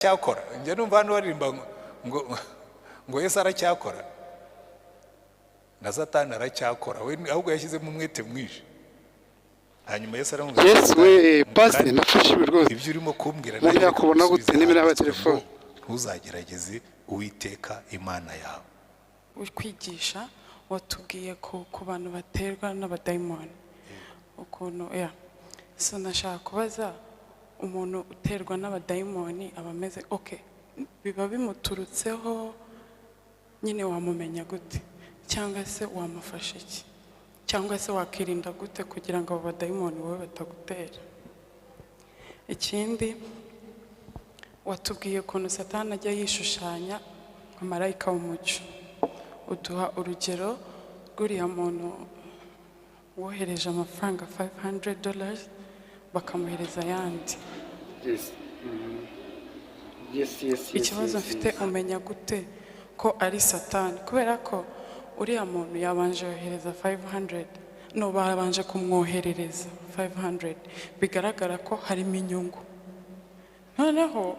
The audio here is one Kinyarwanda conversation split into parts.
cyakora njye numva hano baririmba ngo Yesu aracyakora na Satani aracyakora, we ahubwo yashyizemo umwete mwinshi. Hanyuma Yesu aramubwira, Yesu we pastor nafashe rwose ibyo urimo kumbwira nawe yakubona gute nimero ya telefone, ntuzagerageze Uwiteka Imana yawe. Kwigisha watubwiye ku bantu baterwa n'abadayimoni ukuntu so nashaka kubaza umuntu uterwa n'abadayimoni abameze biba bimuturutseho nyine wamumenya gute, cyangwa se wamufasha iki, cyangwa se wakirinda gute kugira ngo abo badayimoni wowe batagutera? Ikindi watubwiye ukuntu Satani ajya yishushanya nka marayika w'umucyo, uduha urugero rw'uriya muntu wohereje amafaranga $500 bakamuhereza ayandi. Ikibazo mfite umenya gute ko ari Satani? Kubera ko uriya muntu yabanje yohereza 500, no babanje kumwoherereza 500, bigaragara ko harimo inyungu. Noneho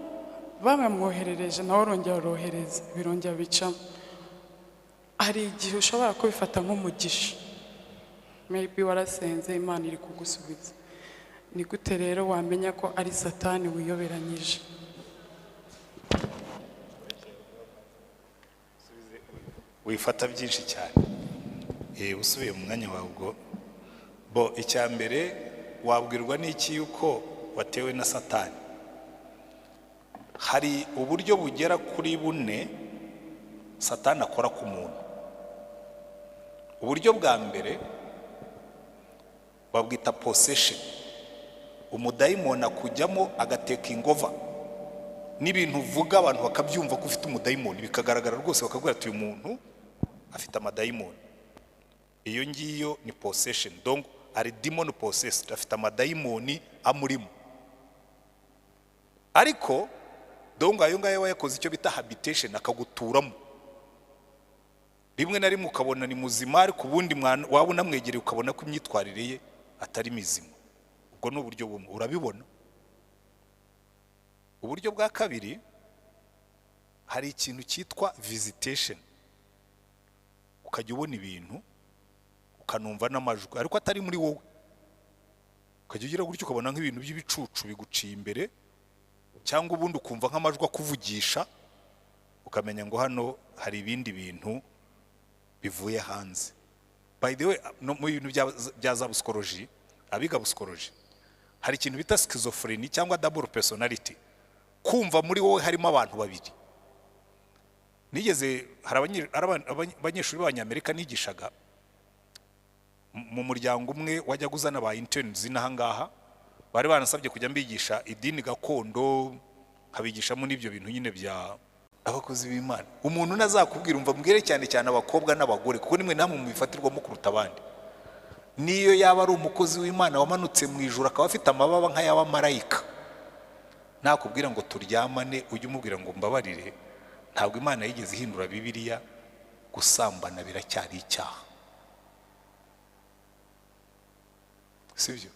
bamwoherereje nawe urongera urohereza, birongera bicamo. Hari igihe ushobora kubifata nk'umugisha, maybe warasenze Imana iri kugusubiza. Ni gute rero wamenya ko ari Satani wiyoberanyije? Wifata byinshi cyane, usubiye mu mwanya wawe ubwo. Icya mbere wabwirwa n'iki yuko watewe na Satani? Hari uburyo bugera kuri bune Satani akora ku muntu. Uburyo bwa mbere babwita possession. Umudayimoni akujyamo agateka ingova n'ibintu uvuga abantu bakabyumva ko ufite umudayimoni, bikagaragara rwose bakabwira ati uyu muntu afite amadayimoni. Iyo ngiyo ni possession, donc ari demon possessed, afite amadayimoni amurimo. Ariko donc ayo ngayo yakoze icyo bita habitation, akaguturamo. Rimwe na rimwe ukabona ni muzima, ariko ubundi waba unamwegereye ukabona ko imyitwarire ye atari mizima. Ubwo ni uburyo bumwe, urabibona. Uburyo bwa kabiri, hari ikintu cyitwa visitation. Ukajya ubona ibintu ukanumva n'amajwi ariko atari muri wowe, ukajya ugira gutyo ukabona nk'ibintu by'ibicucu biguciye imbere, cyangwa ubundi ukumva nk'amajwi akuvugisha, ukamenya ngo hano hari ibindi bintu bivuye hanze. By the way, no mu bintu bya za psychology, abiga psychology, hari ikintu bita schizophrenia cyangwa double personality, kumva muri wowe harimo abantu babiri. Nigeze hari abanyeshuri b'Abanyamerika nigishaga mu muryango umwe wajya guzana ba interns n'ahangaha, bari banasabye kujya mbigisha idini gakondo, habigishamo n'ibyo bintu nyine bya abakozi b'Imana. Umuntu nazakubwira umva mbwire cyane cyane abakobwa n'abagore, kuko nimwe namwe mubifatirwamo kuruta abandi. Niyo yaba ari umukozi w'Imana wamanutse mu ijuru akaba afite amababa nk'ayaba marayika, nakubwira ngo turyamane ujye umubwira ngo mbabarire, ntabwo Imana yigeze ihindura Bibiliya, gusambana biracyari icyaha. Sibyo?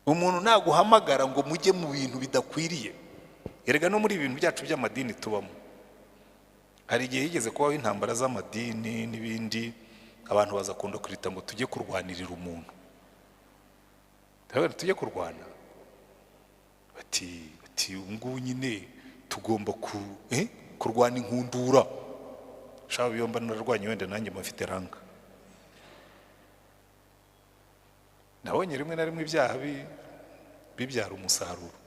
Umuntu naguhamagara ngo mujye mu bintu bidakwiriye. Erega no muri ibintu byacu by'amadini tubamo, hari igihe yigeze kubaho intambara z'amadini n'ibindi, abantu baza kunda kurita ngo tujye kurwanirira umuntu. Tujye kurwana, bati ngubu nyine tugomba kurwana inkundura. Shaba biyomba narwanye wenda nanjye mufite ranga. Nabonye rimwe na rimwe ibyaha bibyara umusaruro.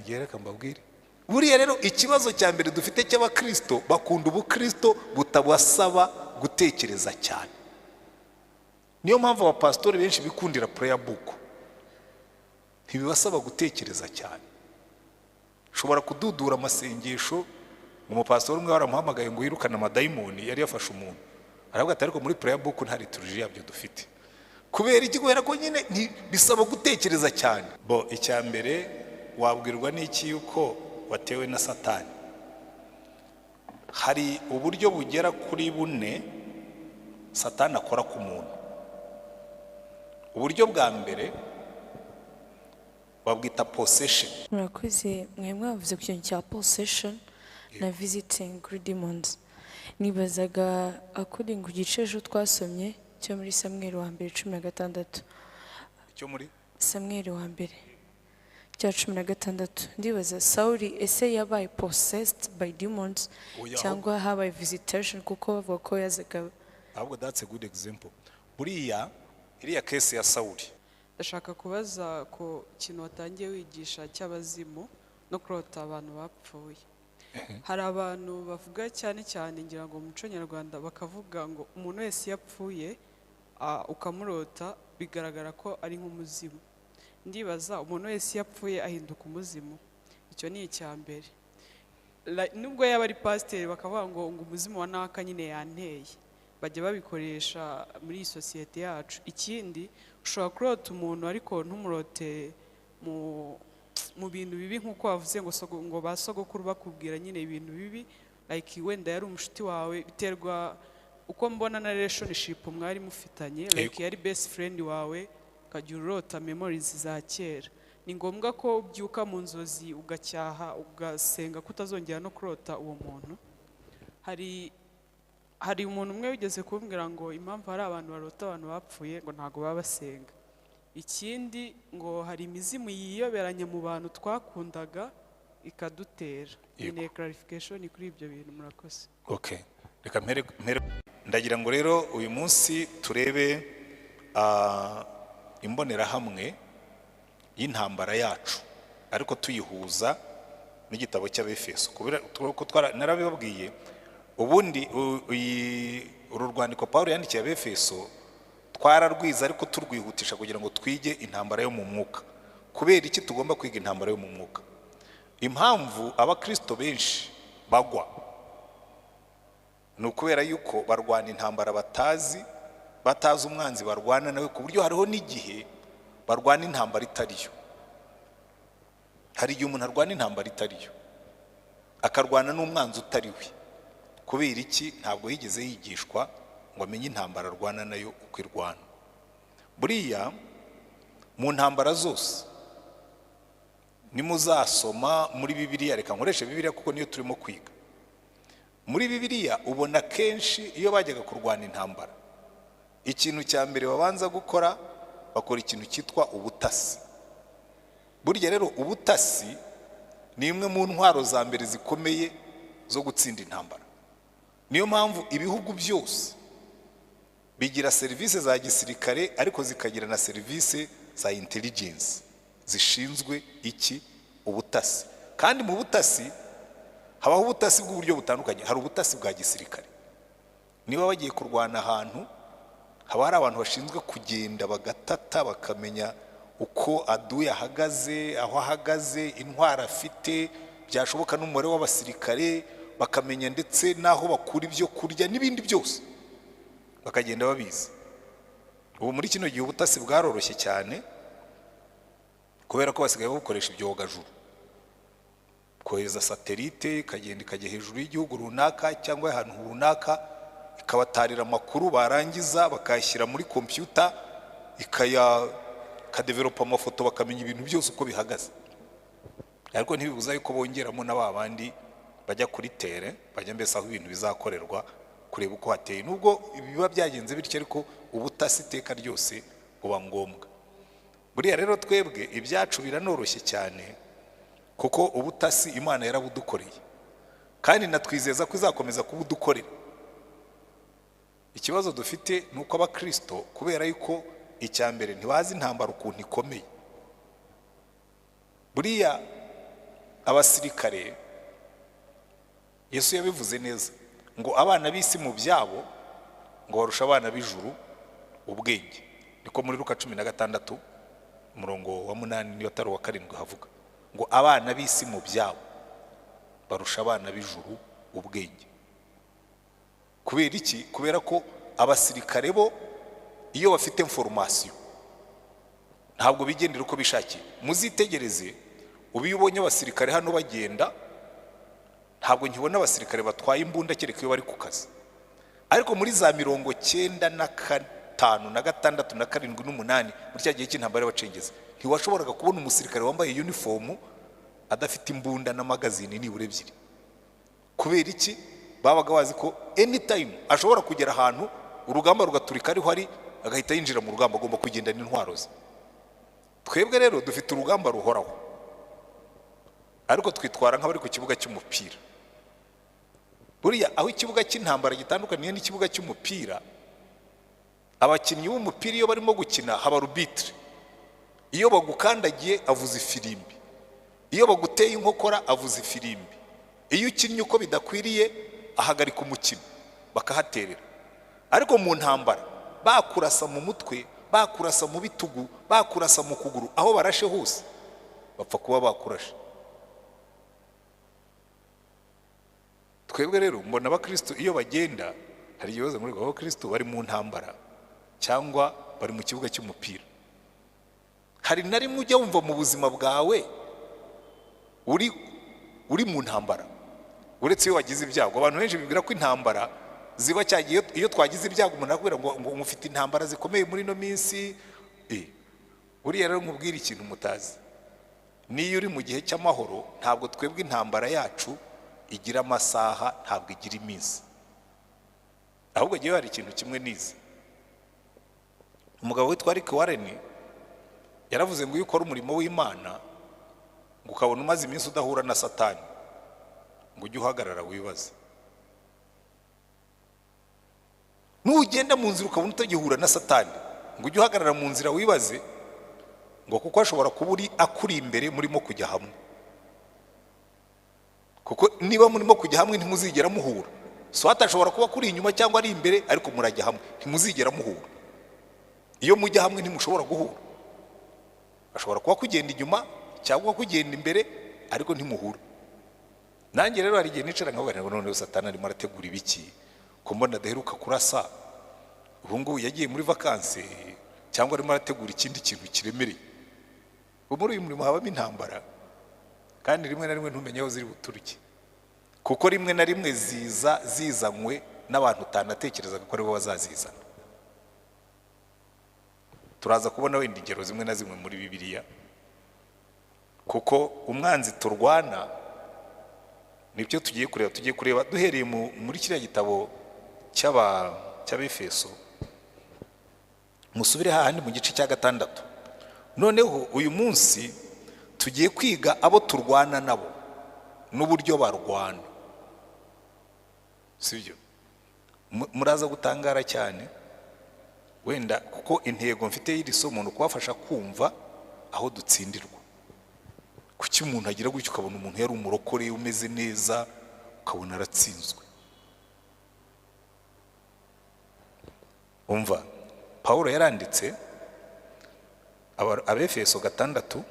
Reka mbabwire, buriya rero ikibazo cya mbere dufite cy'abakristo, bakunda ubukristo butabasaba gutekereza cyane. Niyo mpamvu abapastori benshi bikundira prayer book, ntibibasaba gutekereza cyane. Ushobora kududura amasengesho, umupastori umwe waramuhamagaye ngo yirukane amadayimoni, yari yafashe umuntu, aravuga ati ariko muri prayer book nta liturgy yabyo dufite. Kubera iki? Kubera ko nyine bisaba gutekereza cyane. Icya mbere wabwirwa n'iki yuko watewe na Satani? Hari uburyo bugera kuri bune Satani akora ku muntu. Uburyo bwa mbere babwita possession. murakoze mwe mwavuze ku kintu cya possession na visiting kuri demons. Nibazaga according ku gice ejo twasomye cyo muri Samweli wa mbere 16 Icyo muri Samweli wa mbere cya 16 ndibaza Sauli ese yabaye possessed by demons cyangwa habaye visitation kuko bavuga ko yazaga. ahubwo that's a good example. Buriya iriya case ya Sauli ndashaka kubaza ko kintu watangiye wigisha cy'abazimu no kurota abantu bapfuye. Hari abantu bavuga cyane cyane ngira ngo mu muco nyarwanda bakavuga ngo umuntu wese yapfuye ukamurota bigaragara ko ari nk'umuzimu. Ndibaza umuntu wese yapfuye ahinduka umuzimu. Icyo ni icya mbere. Nubwo yaba ari pasiteri bakavuga ngo umuzimu wa naka nyine yanteye, bajya babikoresha muri iyi sosiyete yacu. Ikindi ushobora kurota umuntu ariko ntumurote mu bintu bibi nk'uko wavuze ngo basogokuru bakubwira nyine ibintu bibi, like wenda yari umushuti wawe, biterwa uko mbona na relationship mwari mufitanye, like yari best friend wawe, ukajya urota memories za kera. Ni ngombwa ko ubyuka mu nzozi ugacyaha ugasenga kutazongera no kurota uwo muntu. Hari umuntu umwe wigeze kumbwira ngo impamvu hari abantu barota abantu bapfuye ngo ntago baba basenga. Ikindi ngo hari imizimu yiyoberanya mu bantu twakundaga ikadutera. Ni clarification kuri ibyo bintu murakoze. Okay, reka mpere ndagira ngo rero uyu munsi turebe imbonerahamwe y'intambara yacu ariko tuyihuza n'igitabo cy'Abefeso. Kubera ko narabibabwiye ubundi uru rwandiko Paulo yandikiye Abefeso twararwiza ariko turwihutisha kugira ngo twige intambara yo mu mwuka. Kubera iki tugomba kwiga intambara yo mu mwuka? Impamvu abakristo benshi bagwa ni ukubera yuko barwana intambara batazi umwanzi barwana nawe, ku buryo hariho n'igihe barwana intambara itariyo. Hari igihe umuntu arwana intambara itariyo akarwana n'umwanzi utariwe. Kubera iki? Ntabwo yigeze yigishwa ngo amenye intambara arwana nayo uko irwana. Buriya mu ntambara zose nimuzasoma muri Bibiliya, reka nkoreshe Bibiliya kuko niyo turimo kwiga. Muri Bibiliya ubona kenshi iyo bajyaga kurwana intambara, ikintu cya mbere babanza gukora bakora ikintu cyitwa ubutasi. Burya rero ubutasi ni imwe mu ntwaro za mbere zikomeye zo gutsinda intambara. Niyo mpamvu ibihugu byose bigira serivisi za gisirikare ariko zikagira na serivisi za intelligence zishinzwe iki? Ubutasi. Kandi mu butasi habaho ubutasi bw'uburyo butandukanye. Hari ubutasi bwa gisirikare. Niba bagiye kurwana ahantu, haba hari abantu bashinzwe kugenda bagatata bakamenya uko aduye ahagaze, aho ahagaze, intwara afite, byashoboka n'umubare w'abasirikare, bakamenya ndetse naho bakura ibyo kurya n'ibindi byose bakagenda babizi. Ubu muri kino gihe ubutasi bwaroroshye cyane kubera ko basigaye bakoresha ibyogajuru, kohereza satelite ikagenda ikajya hejuru y'igihugu runaka cyangwa ahantu runaka ikabatarira amakuru, barangiza bakayashyira muri computer ikadevelopa amafoto bakamenya ibintu byose uko bihagaze. Ariko ntibibuza yuko bongeramo na babandi bajya kuri tere, bajya mbese aho ibintu bizakorerwa kureba uko hateye. Nubwo biba byagenze bityo ariko ubutasi iteka ryose buba ngombwa. Buriya rero twebwe ibyacu biranoroshye cyane kuko ubutasi Imana yarabudukoreye kandi natwizeza ko izakomeza kubudukorera. Ikibazo dufite ni uko abakristo kubera yuko icya mbere ntibazi intambara ukuntu ikomeye. Buriya abasirikare Yesu yabivuze neza ngo abana b'isi mu byabo ngo barusha abana b'ijuru ubwenge. Niko muri Luka 16 umurongo wa 8 niyo atari wa 7 havuga ngo abana b'isi mu byabo barusha abana b'ijuru ubwenge. Kubera iki? Kubera ko abasirikare bo iyo bafite information ntabwo bigendera uko bishakiye. Muzitegereze ubibonye abasirikare hano bagenda, ntabwo nkibona abasirikare batwaye imbunda kereka iyo bari ku kazi. Ariko muri za 95 na 6 na 7 na 8 muri cya gihe cy'intambara y'abacengezi ntiwashoboraga kubona umusirikare wambaye uniform adafite imbunda na magazine nibura ebyiri. Kubera iki? Babaga bazi ko anytime ashobora kugera ahantu urugamba rugaturika ariho ari agahita yinjira mu rugamba, agomba kugendana intwaro ze. Twebwe rero dufite urugamba ruhoraho, ariko twitwara nk'abari ku kibuga cy'umupira. Buriya aho ikibuga cy'intambara gitandukaniye n'ikibuga cy'umupira, abakinnyi b'umupira iyo barimo gukina haba arbitre. Iyo bagukandagiye avuza ifirimbi, iyo baguteye inkokora avuza ifirimbi, iyo ukinnye uko bidakwiriye ahagarika umukino bakahaterera. Ariko mu ntambara bakurasa mu mutwe, bakurasa mu bitugu, bakurasa mu kuguru, aho barashe hose bapfa kuba bakurashe. Twebwe rero mbona abakristo iyo bagenda hari ikibazo muri abo bakristo bari mu ntambara cyangwa bari mu kibuga cy'umupira. Hari na rimwe ujya wumva mu buzima bwawe uri mu ntambara, uretse iyo wagize ibyago. Abantu benshi bibwira ko intambara ziba cyagiye iyo twagize ibyago, umuntu akubwira ngo mufite intambara zikomeye muri no minsi. Buriya rero nkubwira ikintu mutazi, niyo uri mu gihe cy'amahoro ntabwo twebwe intambara yacu igira amasaha, ntabwo igira iminsi. Ahubwo giye hari ikintu kimwe nize. Umugabo witwa Rick Warren yaravuze ngo iyo ukora umurimo w'Imana ngo ukabona umaze iminsi udahura na Satani, ngo ujye uhagarara wibaze. Nugenda mu nzira ukabona utagihura na Satani, ngo ujye uhagarara mu nzira wibaze, ngo kuko ashobora kuba akuri imbere murimo kujya hamwe. Kuko niba murimo kujya hamwe ntimuzigera muhura. So atashobora kuba kuri inyuma cyangwa ari imbere, ariko murajya hamwe ntimuzigera muhura. Iyo mujya hamwe ntimushobora guhura. Ashobora kuba kugenda inyuma cyangwa kugenda imbere, ariko ntimuhura. Nanjye rero hari igihe nicara nkabona none Satani arimo arategura ibiki, ko mbona adaheruka kurasa, ubu ngubu yagiye muri vacances cyangwa arimo arategura ikindi kintu kiremereye. Muri uyu murimo habamo intambara, kandi rimwe na rimwe ntumenye aho ziri buturuke, kuko rimwe na rimwe zizanywe n'abantu utanatekerezaga ko aribo bazazizana. Turaza kubona wenda ingero zimwe na zimwe muri Bibiliya, kuko umwanzi turwana nibyo tugiye kureba duhereye muri kiriya gitabo cy'Abefeso. Musubire hahandi mu gice cya 6. Noneho uyu munsi tugiye kwiga abo turwana nabo n'uburyo barwana. Sibyo? Muraza gutangara cyane wenda, kuko intego mfite y'iri somo no kubafasha kumva aho dutsindirwa. Kuki umuntu agira gutyo ukabona umuntu yari umurokore umeze neza ukabona aratsinzwe. Umva, Paulo yaranditse Abefeso 6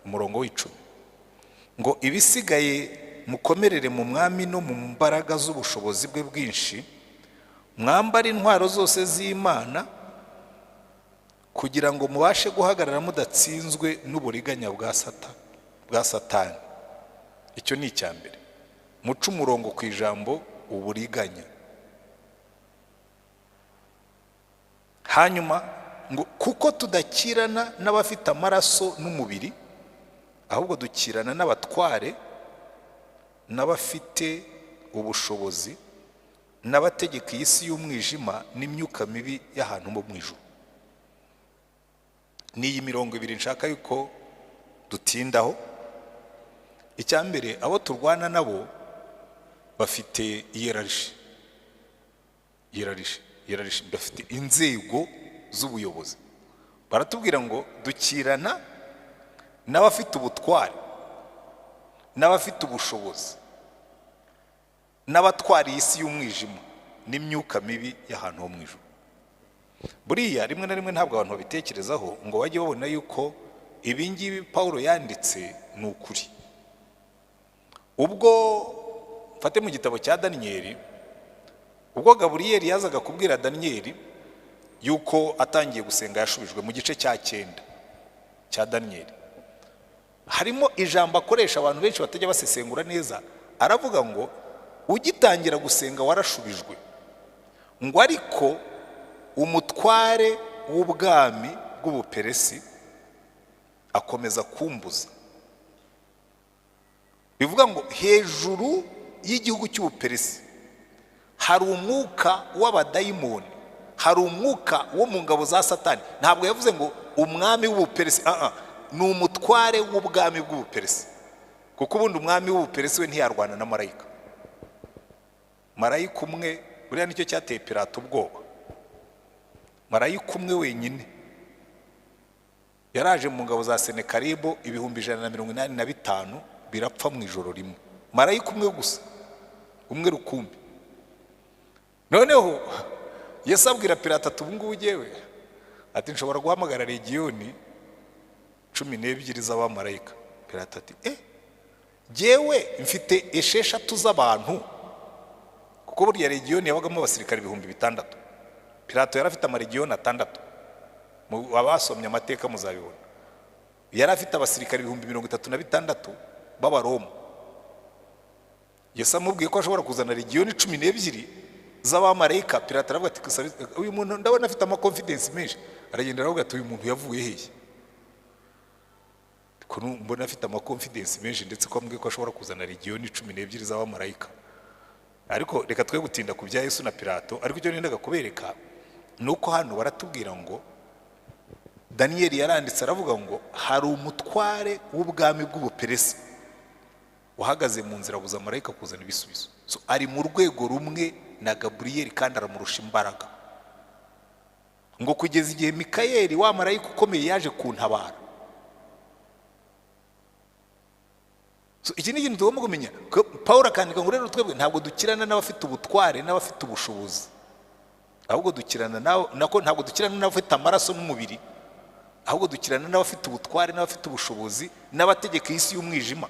umurongo w'10 ngo ibisigaye mukomerere mu mwami no mu mbaraga z'ubushobozi bwe bwinshi, mwambara intwaro zose z'Imana kugira ngo mubashe guhagarara mudatsinzwe n'uburiganya bwa Satani. Icyo ni icyambere. Muca umurongo ku ijambo uburiganya. Hanyuma ngo kuko tudakirana n'abafite amaraso n'umubiri, ahubwo dukirana n'abatware, n'abafite ubushobozi, n'abategeka isi y'umwijima n'imyuka mibi y'ahantu mu ijuru. Ni iyi mirongo ibiri nshaka yuko dutindaho. Icyambere, abo turwana nabo bafite hierarchy, bafite inzego z'ubuyobozi. Baratubwira ngo dukirana n'abafite ubutware, n'abafite ubushobozi, n'abatwara isi y'umwijima n'imyuka mibi y'ahantu ho mu ijuru. Buriya rimwe na rimwe ntabwo abantu babitekerezaho ngo bajye babona yuko ibi ngibi Paulo yanditse ni ukuri. Ubwo mfate mu gitabo cya Daniel, ubwo Gaburiyeli yazaga kubwira Daniel yuko atangiye gusenga yashubijwe mu gice cya 9 cya Daniel, harimo ijambo akoresha abantu benshi batajya basesengura neza. Aravuga ngo ugitangira gusenga warashubijwe, ngo ariko umutware w'ubwami bw'Ubuperesi akomeza kumbuza. Bivuga ngo hejuru y'igihugu cy'Ubuperesi hari umwuka w'abadayimoni, hari umwuka wo mu ngabo za Satani. Ntabwo yavuze ngo umwami w'Ubuperesi, ni umutware w'ubwami bw'Ubuperesi, kuko ubundi umwami w'Ubuperesi we ntiyarwana na marayika. Marayika umwe, buriya nicyo cyateye Pilato ubwoba. Marayika umwe wenyine yaraje mu ngabo za Senekeribo 185 birapfa mu ijoro rimwe. Marayika umwe gusa, umwe rukumbi. Noneho Yesu abwira Pilato ati ubu ngubu jyewe ati nshobora guhamagara legiyoni 12 z'abamarayika. Pilato ati jyewe mfite 6 z'abantu, kuko burya legiyoni yabagamo abasirikare 6,000. Pilato yari afite amalegiyoni 6. Abasomye amateka muzabibona. Yari afite abasirikare 36,000 b'Abaroma. Yesu amubwiye ko ashobora kuzana legiyoni 12 z'abamarayika. Pilato aravuga ati uyu muntu ndabona afite confidence menshi. Aragenda aravuga ati uyu muntu yavuye hehe? Ko mbona afite confidence menshi ndetse ko ambwiye ko ashobora kuzana legiyoni 12 z'abamarayika. Ariko reka twe gutinda ku bya Yesu na Pilato. Ariko icyo nendaga kubereka nuko hano baratubwira ngo Daniel yaranditse aravuga ngo hari umutware w'ubwami bw'Ubuperesi uhagaze mu nzira abuza marayika kuzana ibisubizo. So ari mu rwego rumwe na Gabriel kandi aramurusha imbaraga, ngo kugeza igihe Mikayeli wa marayika ukomeye yaje kuntabara. So iki ni ikintu tugomba kumenya. Paulo akandika ngo rero twebwe ntabwo dukirana n'abafite ubutware n'abafite ubushobozi, ahubwo dukirana ntabwo dukirana n'abafite amaraso n'umubiri, ahubwo dukirana n'abafite ubutware n'abafite ubushobozi n'abategeka isi y'umwijima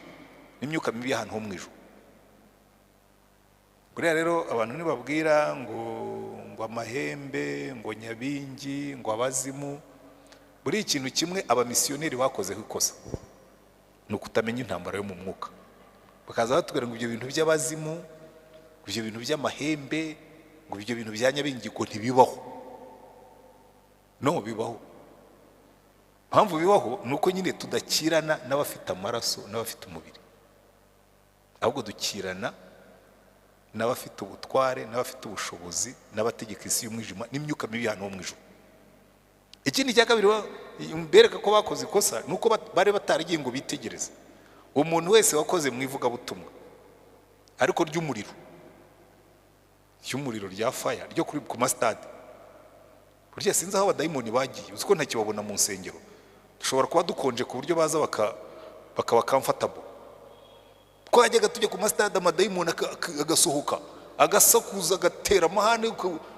n'imyuka mibi y'ahantu ho mu ijuru. Buriya rero abantu nibabwira ngo amahembe, ngo nyabingi, ngo abazimu, buri ikintu kimwe abamisiyoneri bakozeho ikosa ni ukutamenya intambara yo mu mwuka. Bakaza batubwira ngo ibyo bintu by'abazimu, ngo ibyo bintu by'amahembe, ngo ibyo bintu bya nyabingi ngo ntibibaho. No, bibaho. Mpamvu bibaho nuko nyine tudakirana n'abafite amaraso n'abafite umubiri, ahubwo dukirana n'abafite ubutware n'abafite ubushobozi n'abategeka isi y'umwijima n'imyuka mibi y'ahantu ho mu ijuru. Ikindi cya kabiri bereka ko bakoze ikosa nuko bari bataragiye ngo bitegereze umuntu wese wakoze mu ivugabutumwa ariko ry'umuriro rya fire ryo kuri ku mastade. Burya sinzi aho abadayimoni bagiye, uziko ntakibabona mu nsengero. Dushobora kuba dukonje ku buryo baza bakaba comfortable. Twajyaga tujya ku mastade amadayimoni agasohoka agasakuza agatera amahane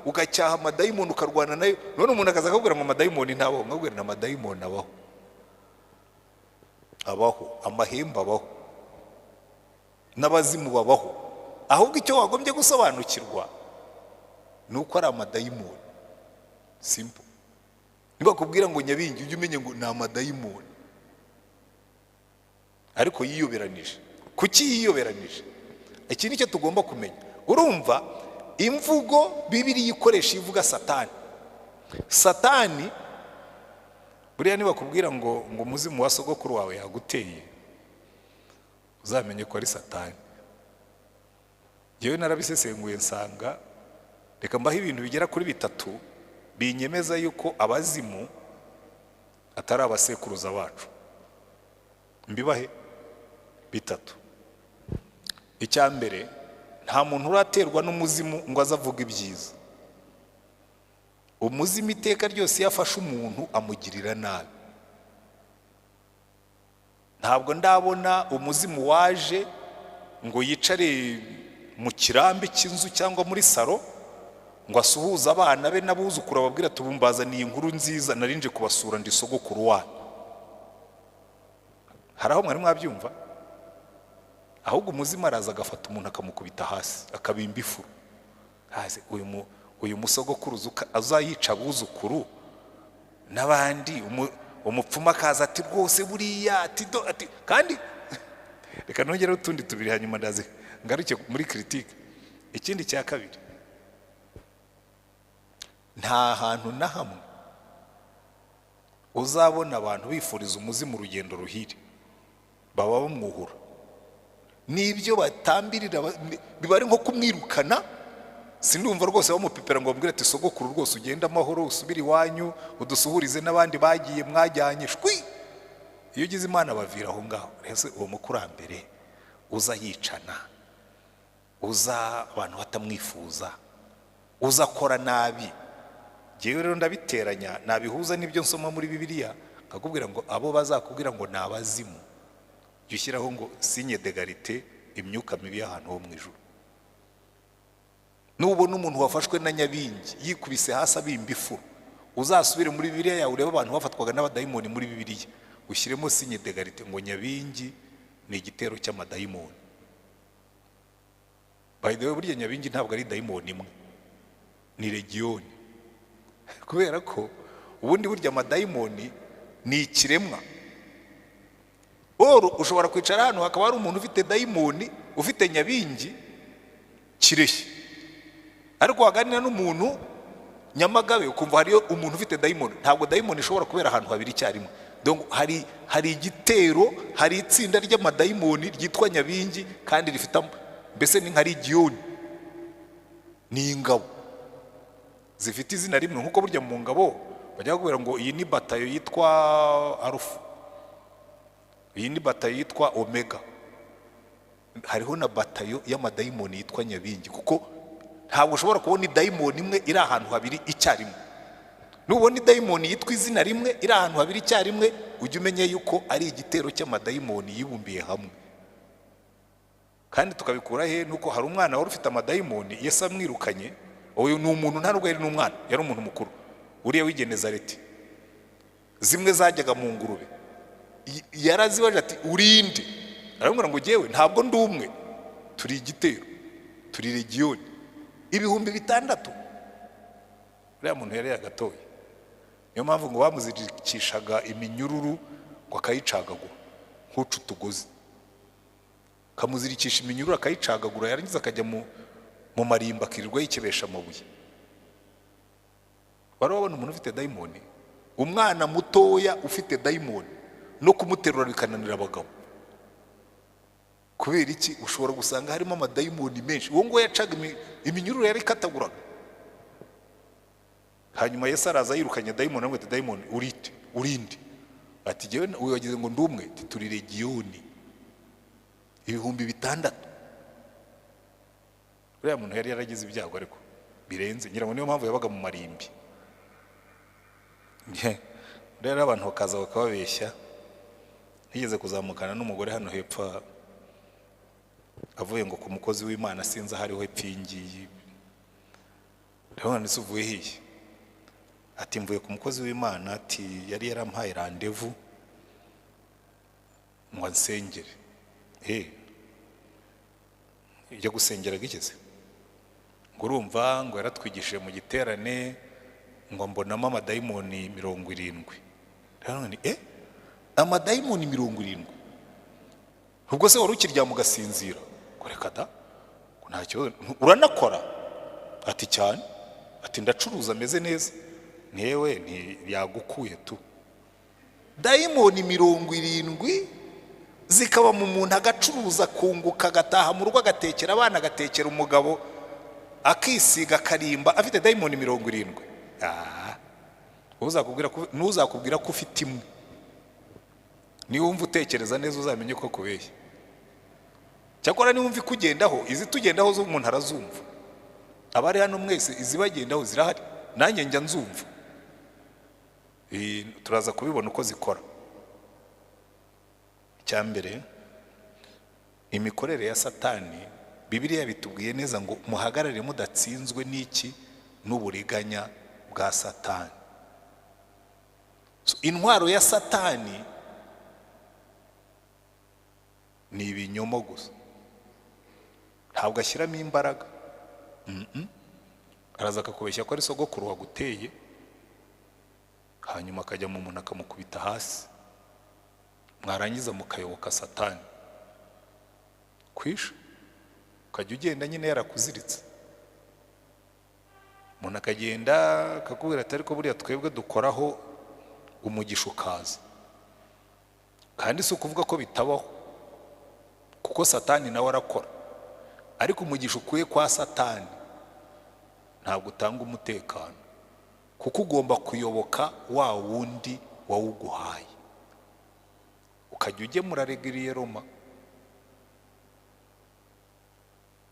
ugacyaha amadayimoni ukarwana nayo. None umuntu akaza akabwira ngo amadayimoni ntabaho, nkabwira na amadayimoni abaho, amahembe abaho, n'abazimu babaho. Ahubwo icyo wagombye gusobanukirwa nuko ari amadayimoni. Simple. Niba kubwira ngo nyabingi ujye umenye ngo ni amadayimoni, ariko yiyoberanije. Kuki yiyoberanije? Iki nicyo tugomba kumenya. Urumva imvugo Bibiliya ikoresha ivuga Satani. Satani buriya niba kubwira ngo umuzimu wa sogokuru wawe yaguteye, uzamenye ko ari Satani. Yewe narabisesenguye nsanga, reka mbaho ibintu bigera kuri 3 binyemeza yuko abazimu atari abasekuruza bacu. Mbibahe 3. Icya mbere, nta muntu uraterwa n'umuzimu ngo azavuga ibyiza. Umuzimu iteka ryose yafashe umuntu amugirira nabi. Ntabwo ndabona umuzimu waje ngo yicare mu kirambi cy'inzu cyangwa muri saro ngo asuhuza abana be n'abuzukuru ababwira tubumbazaniye inkuru nziza narinje kubasura ndi sogokuru wanyu. Hari aho mwari mwabyumva? Ahubwo umuzimu araza agafata umuntu akamukubita hasi akabimba ifu. Haze uyu musogokuruza azayica abuzukuru n'abandi. Umupfumu akaza ati rwose buriya ati kandi reka nongere utundi tubiri hanyuma ndaze ngaruke muri critique. Ikindi cya kabiri, nta hantu na hamwe uzabona abantu bifuriza umuzimu urugendo ruhire baba bamwuhura n'ibyo batambirira biba ari nko kumwirukana. Sindumva rwose bamupipera ngo bamubwire ati sogokuru rwose ugenda amahoro usubire iwanyu udusuhurize n'abandi bagiye mwajyanye shwi. Iyo ugize Imana bavira aho ngaho. Rese uwo mukurambere uza yicana, uza abantu batamwifuza, uza akora nabi. Jewe rero ndabiteranya nabihuza n'ibyo nsoma muri Bibiliya akakubwira ngo abo bazakubwira ngo nabazimu jya ushyiraho ngo signe d'égalité imyuka mibi y'ahantu ho mu ijuru. Nubona umuntu wafashwe na nyabingi yikubise hasi abimba ifu uzasubire muri Bibiliya yawe urebe abantu bafatwaga n'abadayimoni muri Bibiliya ushyiremo signe d'égalité ngo nyabingi ni igitero cy'amadayimoni. By the way burya nyabingi ntabwo ari dayimoni imwe ni legiyoni, kubera ko ubundi burya amadayimoni ni ikiremwa. Ushobora kwicara hano hakaba hari umuntu ufite dayimoni ufite nyabingi kireshye, ariko waganira n'umuntu Nyamagabe ukumva hariyo umuntu ufite dayimoni. Ntabwo dayimoni ishobora kubera ahantu habiri icyarimwe. Donc hari igitero, hari itsinda ry'amadayimoni ryitwa nyabingi kandi rifite mbese ni nka legiyoni, ni ingabo zifite izina rimwe. Nkuko burya mu ngabo bajya kubera ngo iyi ni batayo yitwa Alpha, iyi ni batayo yitwa Omega. Hariho na batayo y'amadayimoni yitwa nyabingi, kuko ntabwo ushobora kubona idayimoni imwe iri ahantu habiri icyarimwe. Nubona idayimoni yitwa izina rimwe iri ahantu habiri icyarimwe ujye umenye yuko ari igitero cy'amadayimoni yibumbiye hamwe. Kandi tukabikura he nuko hari umwana wari ufite amadayimoni Yesu amwirukanye. Uyu ni umuntu nta rwego ari n'umwana, yari umuntu mukuru uriya w'igenezareti. Zimwe zajyaga mu ngurube yarazibaje ati urinde, aramubwira ngo jewe ntabwo ndi umwe, turi igitero, turi legiyoni 6,000. Uriya muntu yari yagatoye, niyo mpamvu ngo bamuzirikishaga iminyururu ngo akayicagagura nk'uca utugozi, kamuzirikisha iminyururu akayicagagura, yarangiza akajya mu marimba akirirwa yikebesha amabuye. Wari wabona umuntu ufite dayimoni, umwana mutoya ufite dayimoni no kumuterura bikananira abagabo. Kubera iki? Ushobora gusanga harimo amadayimoni menshi. Uwo ngo yacaga iminyururu yari kataguraga. Hanyuma Yesu araza yirukanye dayimoni, amwita dayimoni urinde. Ati jewe uyu wagize ngo ndumwe, turi legiyoni 6,000. Uriya muntu yari yaragize ibyago ariko birenze, ngira ngo niyo mpamvu yabaga mu marimbi. Rero abantu bakaza bakababeshya. Nigeze kuzamukana n'umugore hano hepfo avuye ngo ku mukozi w'Imana sinza hariho epfingiye. Rero nise uvuye hiye? Ati mvuye ku mukozi w'Imana, ati yari yarampaye rendezvous ngo nsengere. Ijya gusengera gikeze ngo urumva ngo yaratwigishije mu giterane ngo mbonamo amadayimoni 70. Rero ni amadayimoni 70. Ubwo se wari ukirya mugasinzira kureka da ko nta kibazo uranakora? Ati cyane. Ati ndacuruza ameze neza. Ntewe ntiyagukuye tu. Dayimoni 70 zikaba mu muntu agacuruza kunguka, agataha mu rugo agatekera abana, agatekera umugabo, akisiga karimba afite dayimoni 70. Uzakubwira ko ufite imwe. Niba wumva utekereza neza uzamenye ko kubeshya. Cyakora niba wumva ikugendaho, izi tugendaho zo umuntu arazumva. Abari hano mwese izibagendaho zirahari, nanjye njya nzumva. Turaza kubibona uko zikora. Icyambere imikorere ya Satani, Bibiliya bitubwiye neza ngo muhagarare mudatsinzwe n'iki? N'uburiganya bwa Satani. Intwaro ya Satani ni ibinyomo gusa, ntabwo ashyiramo imbaraga. Araza akakubeshya ko ari sogokuru waguteye, hanyuma akajya mu muntu akamukubita hasi, mwarangiza mukayoboka Satani kwisha, ukajya ugenda nyine yarakuziritse. Umuntu akagenda akakubwira ati ariko buriya twebwe dukoraho umugisha ukaza. Kandi si ukuvuga ko bitabaho, kuko satani nawe arakora, ariko umugisha ukuye kwa satani ntabwo utanga umutekano, kuko ugomba kuyoboka wa wundi wawuguhaye, ukajya ugemura regiriye Roma.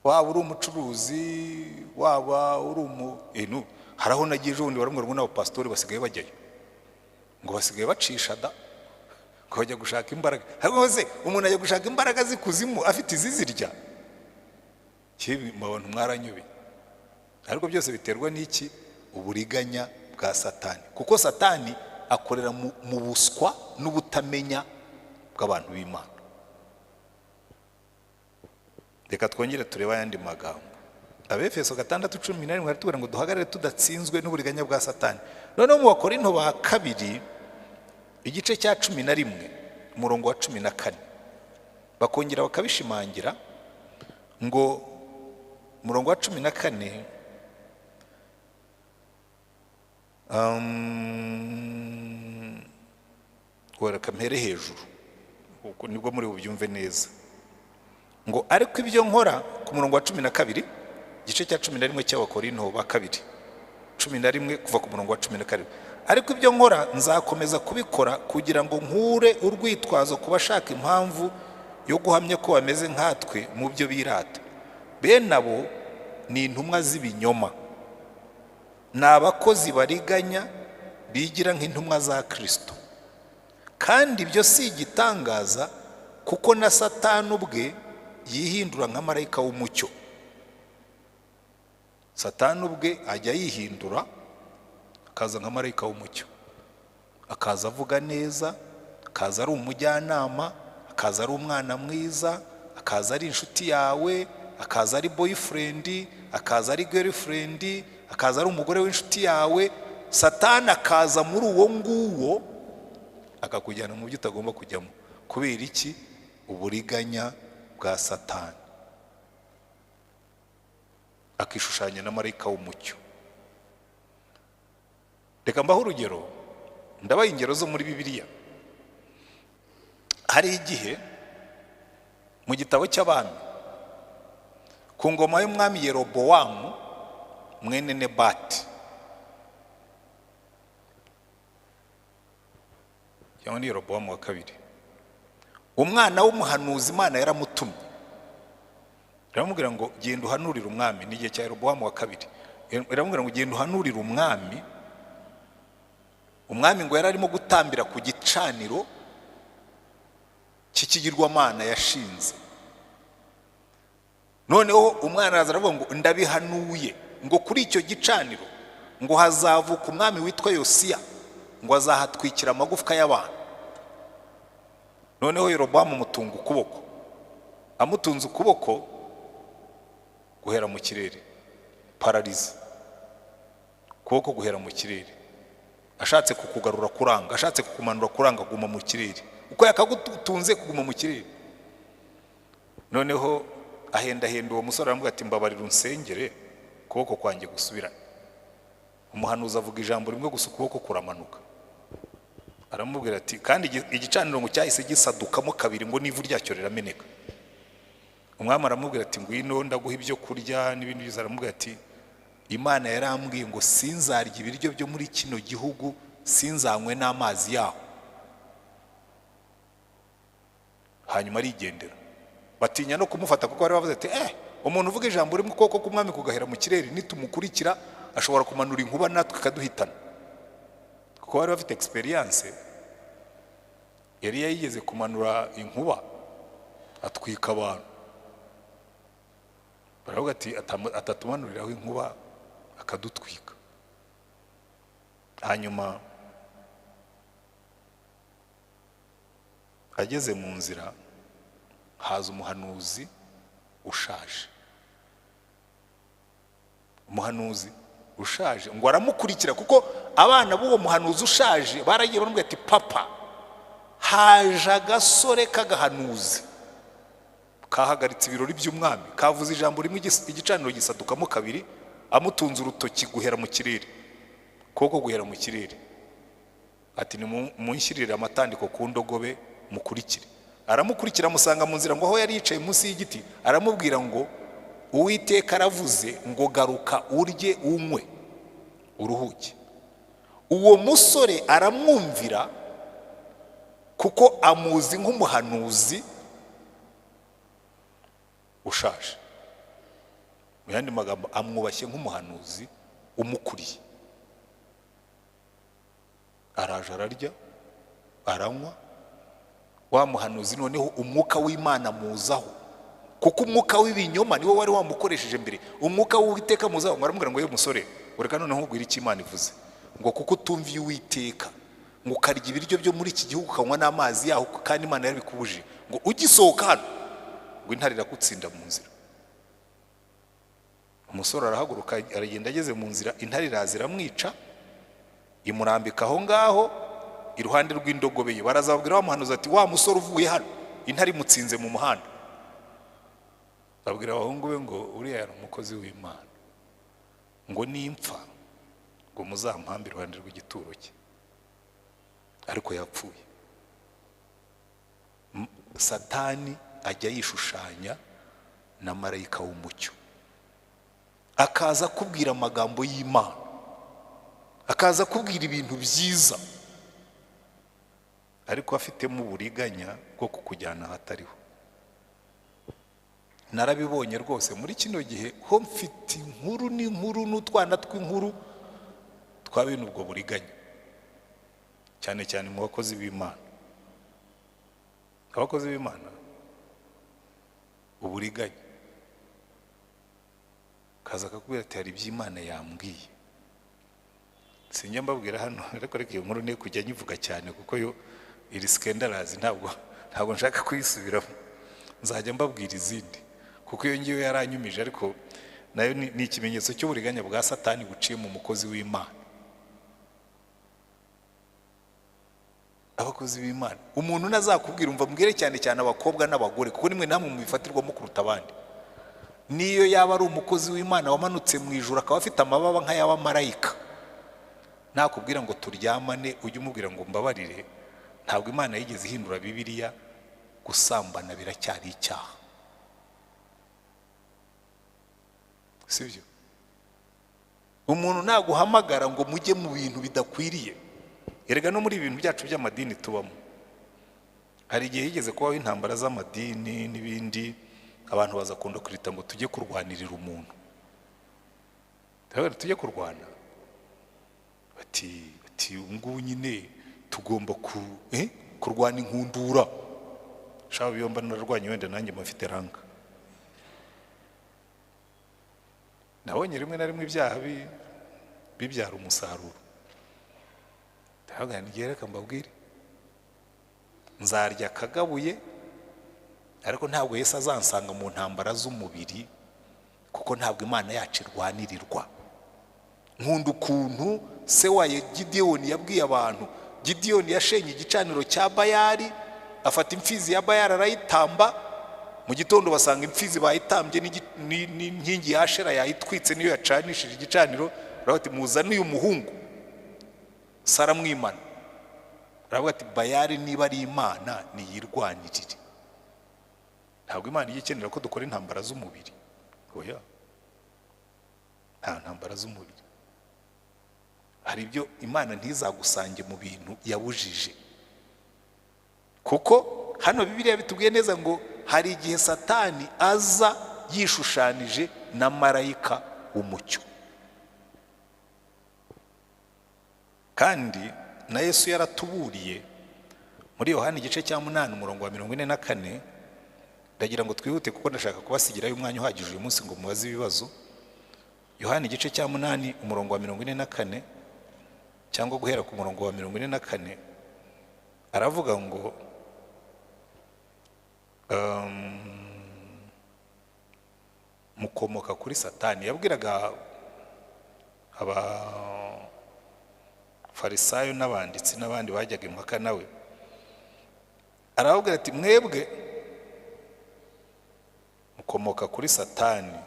Waba uri umucuruzi, waba uri haraho nagiye ejo bundi baramubwira ngo n'abapasitori basigaye bajyayo, ngo basigaye bacisha da, ngo bajya gushaka imbaraga. Hose umuntu ajya gushaka imbaraga z'ikuzimu afite izizirya. Mu bantu mwaranyubi, ariko byose biterwa n'iki? Uburiganya bwa satani, kuko satani akorera mu buswa n'ubutamenya bw'abantu b'Imana. Reka twongere tureba ayandi magambo. Abefeso 6:11 haratubwira ngo duhagarare tudatsinzwe n'uburiganya bwa satani. Noneho mu Bakorinto ba kabiri igice cya 11 umurongo wa 14 bakongera bakabishimangira ngo umurongo wa 14 wereka mpere hejuru uko nibwo muri bubyumve neza, ngo ariko ibyo nkora ku murongo wa 12 igice cya 11 cy'Abakorinto ba kabiri 11 kuva ku murongo wa 12, ariko ibyo nkora nzakomeza kubikora kugira ngo nkure urwitwazo kubashaka impamvu yo guhamya ko bameze nkatwe mu byo birata. Bene abo ni intumwa z'ibinyoma, ni abakozi bariganya bigira nk'intumwa za Kristo. Kandi ibyo si igitangaza, kuko na Satani ubwe yihindura nka marayika w'umucyo. Satani ubwe ajya yihindura akaza nka marayika w'umucyo, akaza avuga neza, akaza ari umujyanama, akaza ari umwana mwiza, akaza ari inshuti yawe, akaza ari boyfriend, akaza ari girlfriend, akaza ari umugore w'inshuti yawe. Satani akaza muri uwo nguwo akakujyana mu byo utagomba kujyamo. Kubera iki? Uburiganya bwa Satani, akishushanya na marayika w'umucyo. Reka mbaho urugero, ndabaye ingero zo muri Bibiliya. Hari igihe mu gitabo cy'Abami ku ngoma y'umwami Yerobowamu mwene Nebati, cyangwa ni Yerobowamu wa kabiri, umwana w'umuhanuzi Imana yaramutumye, iramubwira ngo genda uhanurire umwami. Ni igihe cya Yerobowamu wa kabiri, iramubwira ngo genda uhanurire umwami. Umwami ngo yari arimo gutambira ku gicaniro cy'ikigirwamana yashinze. Noneho umwana araza aravuga ngo ndabihanuye ngo kuri icyo gicaniro ngo hazavuka umwami witwa Yosiya, ngo azahatwikira amagufwa y'abantu. Noneho Yerobowamu amutunga ukuboko, amutunze ukuboko guhera mu kirere, pararize ukuboko guhera mu kirere. Ashatse kukugarura kuranga, ashatse kukumanura kuranga, guma mu kirere. Uko yakagutunze kuguma mu kirere. Noneho ahenda uwo musore aramubwira ati mbabarira unsengere ukuboko kwanjye gusubirane. Umuhanuzi avuga ijambo rimwe gusa ukuboko kuramanuka. Aramubwira ati kandi igicaniro ngo cyahise gisadukamo kabiri ngo n'ivu ryacyo rirameneka. Umwami aramubwira ati ngwino ndaguha ibyo kurya n'ibindi biza. Aramubwira ati Imana yarambwiye ngo sinzarya ibiryo byo muri kino gihugu, sinzanywe n'amazi yaho. Hanyuma arigendera. Batinya no kumufata kuko bari bavuze ati umuntu uvuga ijambo rimwe ukuboko k'umwami kugahera mu kirere, nitumukurikira ashobora kumanura inkuba natwe kaduhitana. Kuko bari bafite experience, yari yigeze kumanura inkuba atwika abantu. Baravuga ati atatumanuriraho inkuba akadutwika. Hanyuma ageze mu nzira haza umuhanuzi ushaje. Umuhanuzi ushaje ngo aramukurikira, kuko abana b'uwo muhanuzi ushaje baragiye baramubwira ati papa, haje agasore k'agahanuzi kahagaritse ibirori by'umwami, kavuze ijambo rimwe igicaniro gisadukamo kabiri, amutunze urutoki guhera mu kirere, koko guhera mu kirere. ati munshyirire amatandiko ku ndogobe mukurikire. Aramukurikira amusanga mu nzira ngo aho yari yicaye munsi y'igiti, aramubwira ngo Uwiteka aravuze ngo garuka urye unywe uruhuke. Uwo musore aramwumvira kuko amuzi nk'umuhanuzi ushaje. Mu yandi magambo amwubashye nk'umuhanuzi umukuriye. Araje ararya aranywa, wa muhanuzi noneho umwuka w'Imana muzaho, kuko umwuka w'ibinyoma niwo wari wamukoresheje mbere. Umwuka w'Uwiteka muzaho ngo aramubwira ngo ye musore ureka noneho ubwira icyo Imana ivuze, ngo kuko utumviye Uwiteka ngo ukarya ibiryo byo muri iki gihugu ukanywa n'amazi yaho kandi Imana yarabikubujije, ngo ugisohoka hano ngo intare irakutsinda mu nzira. Umusore arahaguruka aragenda, ageze mu nzira intare iraza iramwica, imurambika aho ngaho iruhande rw'indogobe ye. Barazababwira wa muhanuzi ati wa musore uvuye hano intare imutsinze mu muhanda. Babwira abahungu be ngo uriya yari umukozi w'Imana, ngo nimpfa ngo muzampambe iruhande rw'igituro cye. Ariko yapfuye. Satani ajya yishushanya na marayika w'umucyo, akaza kubwira amagambo y'Imana, akaza kubwira ibintu byiza, ariko afitemo uburiganya bwo kukujyana ahatariho. Narabibonye rwose muri kino gihe ho mfite inkuru n'inkuru n'utwana tw'inkuru twa bene ubwo buriganya, cyane cyane mu bakozi b'Imana. Abakozi b'Imana uburiganya, kaza akakubwira ati hari iby'Imana yambwiye. Sinjya mbabwira hano, ariko reka iyo nkuru ne kujya nyivuga cyane kuko yo iri scandalous, ntabwo nshaka kuyisubiramo. Nzajya mbabwira izindi kuko iyo ngiyo yaranyumije, ariko nayo ni ikimenyetso cy'uburiganya bwa Satani buciye mu mukozi w'Imana. Abakozi b'Imana, umuntu nazakubwira umva mbwire cyane cyane abakobwa n'abagore, kuko nimwe namwe mubifatirwamo kuruta abandi. Niyo yaba ari umukozi w'Imana wamanutse mu ijuru akaba afite amababa nk'ay'abamarayika, nakubwira ngo turyamane ujye umubwira ngo mbabarire, ntabwo Imana yigeze ihindura Bibiliya. Gusambana biracyari icyaha, sibyo? Umuntu naguhamagara ngo mujye mu bintu bidakwiriye. Erega no muri ibintu byacu by'amadini tubamo, hari igihe yigeze kubaho intambara z'amadini n'ibindi, abantu bazakunda kurita ngo tujye kurwanirira umuntu. Tujye kurwana, bati ngubu nyine tugomba kurwana inkundura. Shaba biyomba narwanye wenda nanjye mafite ranga. Nabonye rimwe na rimwe ibyaha bibyara umusaruro. Ndavuga ngiye reka mbabwire, nzarya kagabuye, ariko ntabwo Yesu azansanga mu ntambara z'umubiri, kuko ntabwo Imana yacu irwanirirwa. Nkunda ukuntu se wa Gideyoni yabwiye abantu. Gideyoni yashenye igicaniro cya Bayali, afata imfizi ya Bayali arayitamba. Mu gitondo basanga imfizi bayitambye n'inkingi ya Ashera yayitwitse niyo yacanishije igicaniro. Baravuga muzane uyu muhungu, Sara mwimana. Baravuga ati Bayali niba ari Imana niyirwanirire. Ntabwo Imana ikenera ko dukora intambara z'umubiri. Oya, nta ntambara z'umubiri. Hari ibyo Imana ntizagusange mu bintu yabujije, kuko hano Bibiliya bitubwiye neza ngo hari igihe Satani aza yishushanije na marayika w'umucyo. Kandi na Yesu yaratuburiye muri Yohana igice cya 8 umurongo wa 44. Ndagira ngo twihute kuko ndashaka kubasigirayo umwanya uhagije uyu munsi ngo mubaze ibibazo. Yohana igice cya 8 umurongo wa 44 cyangwa guhera ku murongo wa 44, aravuga ngo mukomoka kuri Satani. Yabwiraga Farisayo n'abanditsi n'abandi bajyaga impaka nawe, aravuga ati mwebwe mukomoka kuri Satani,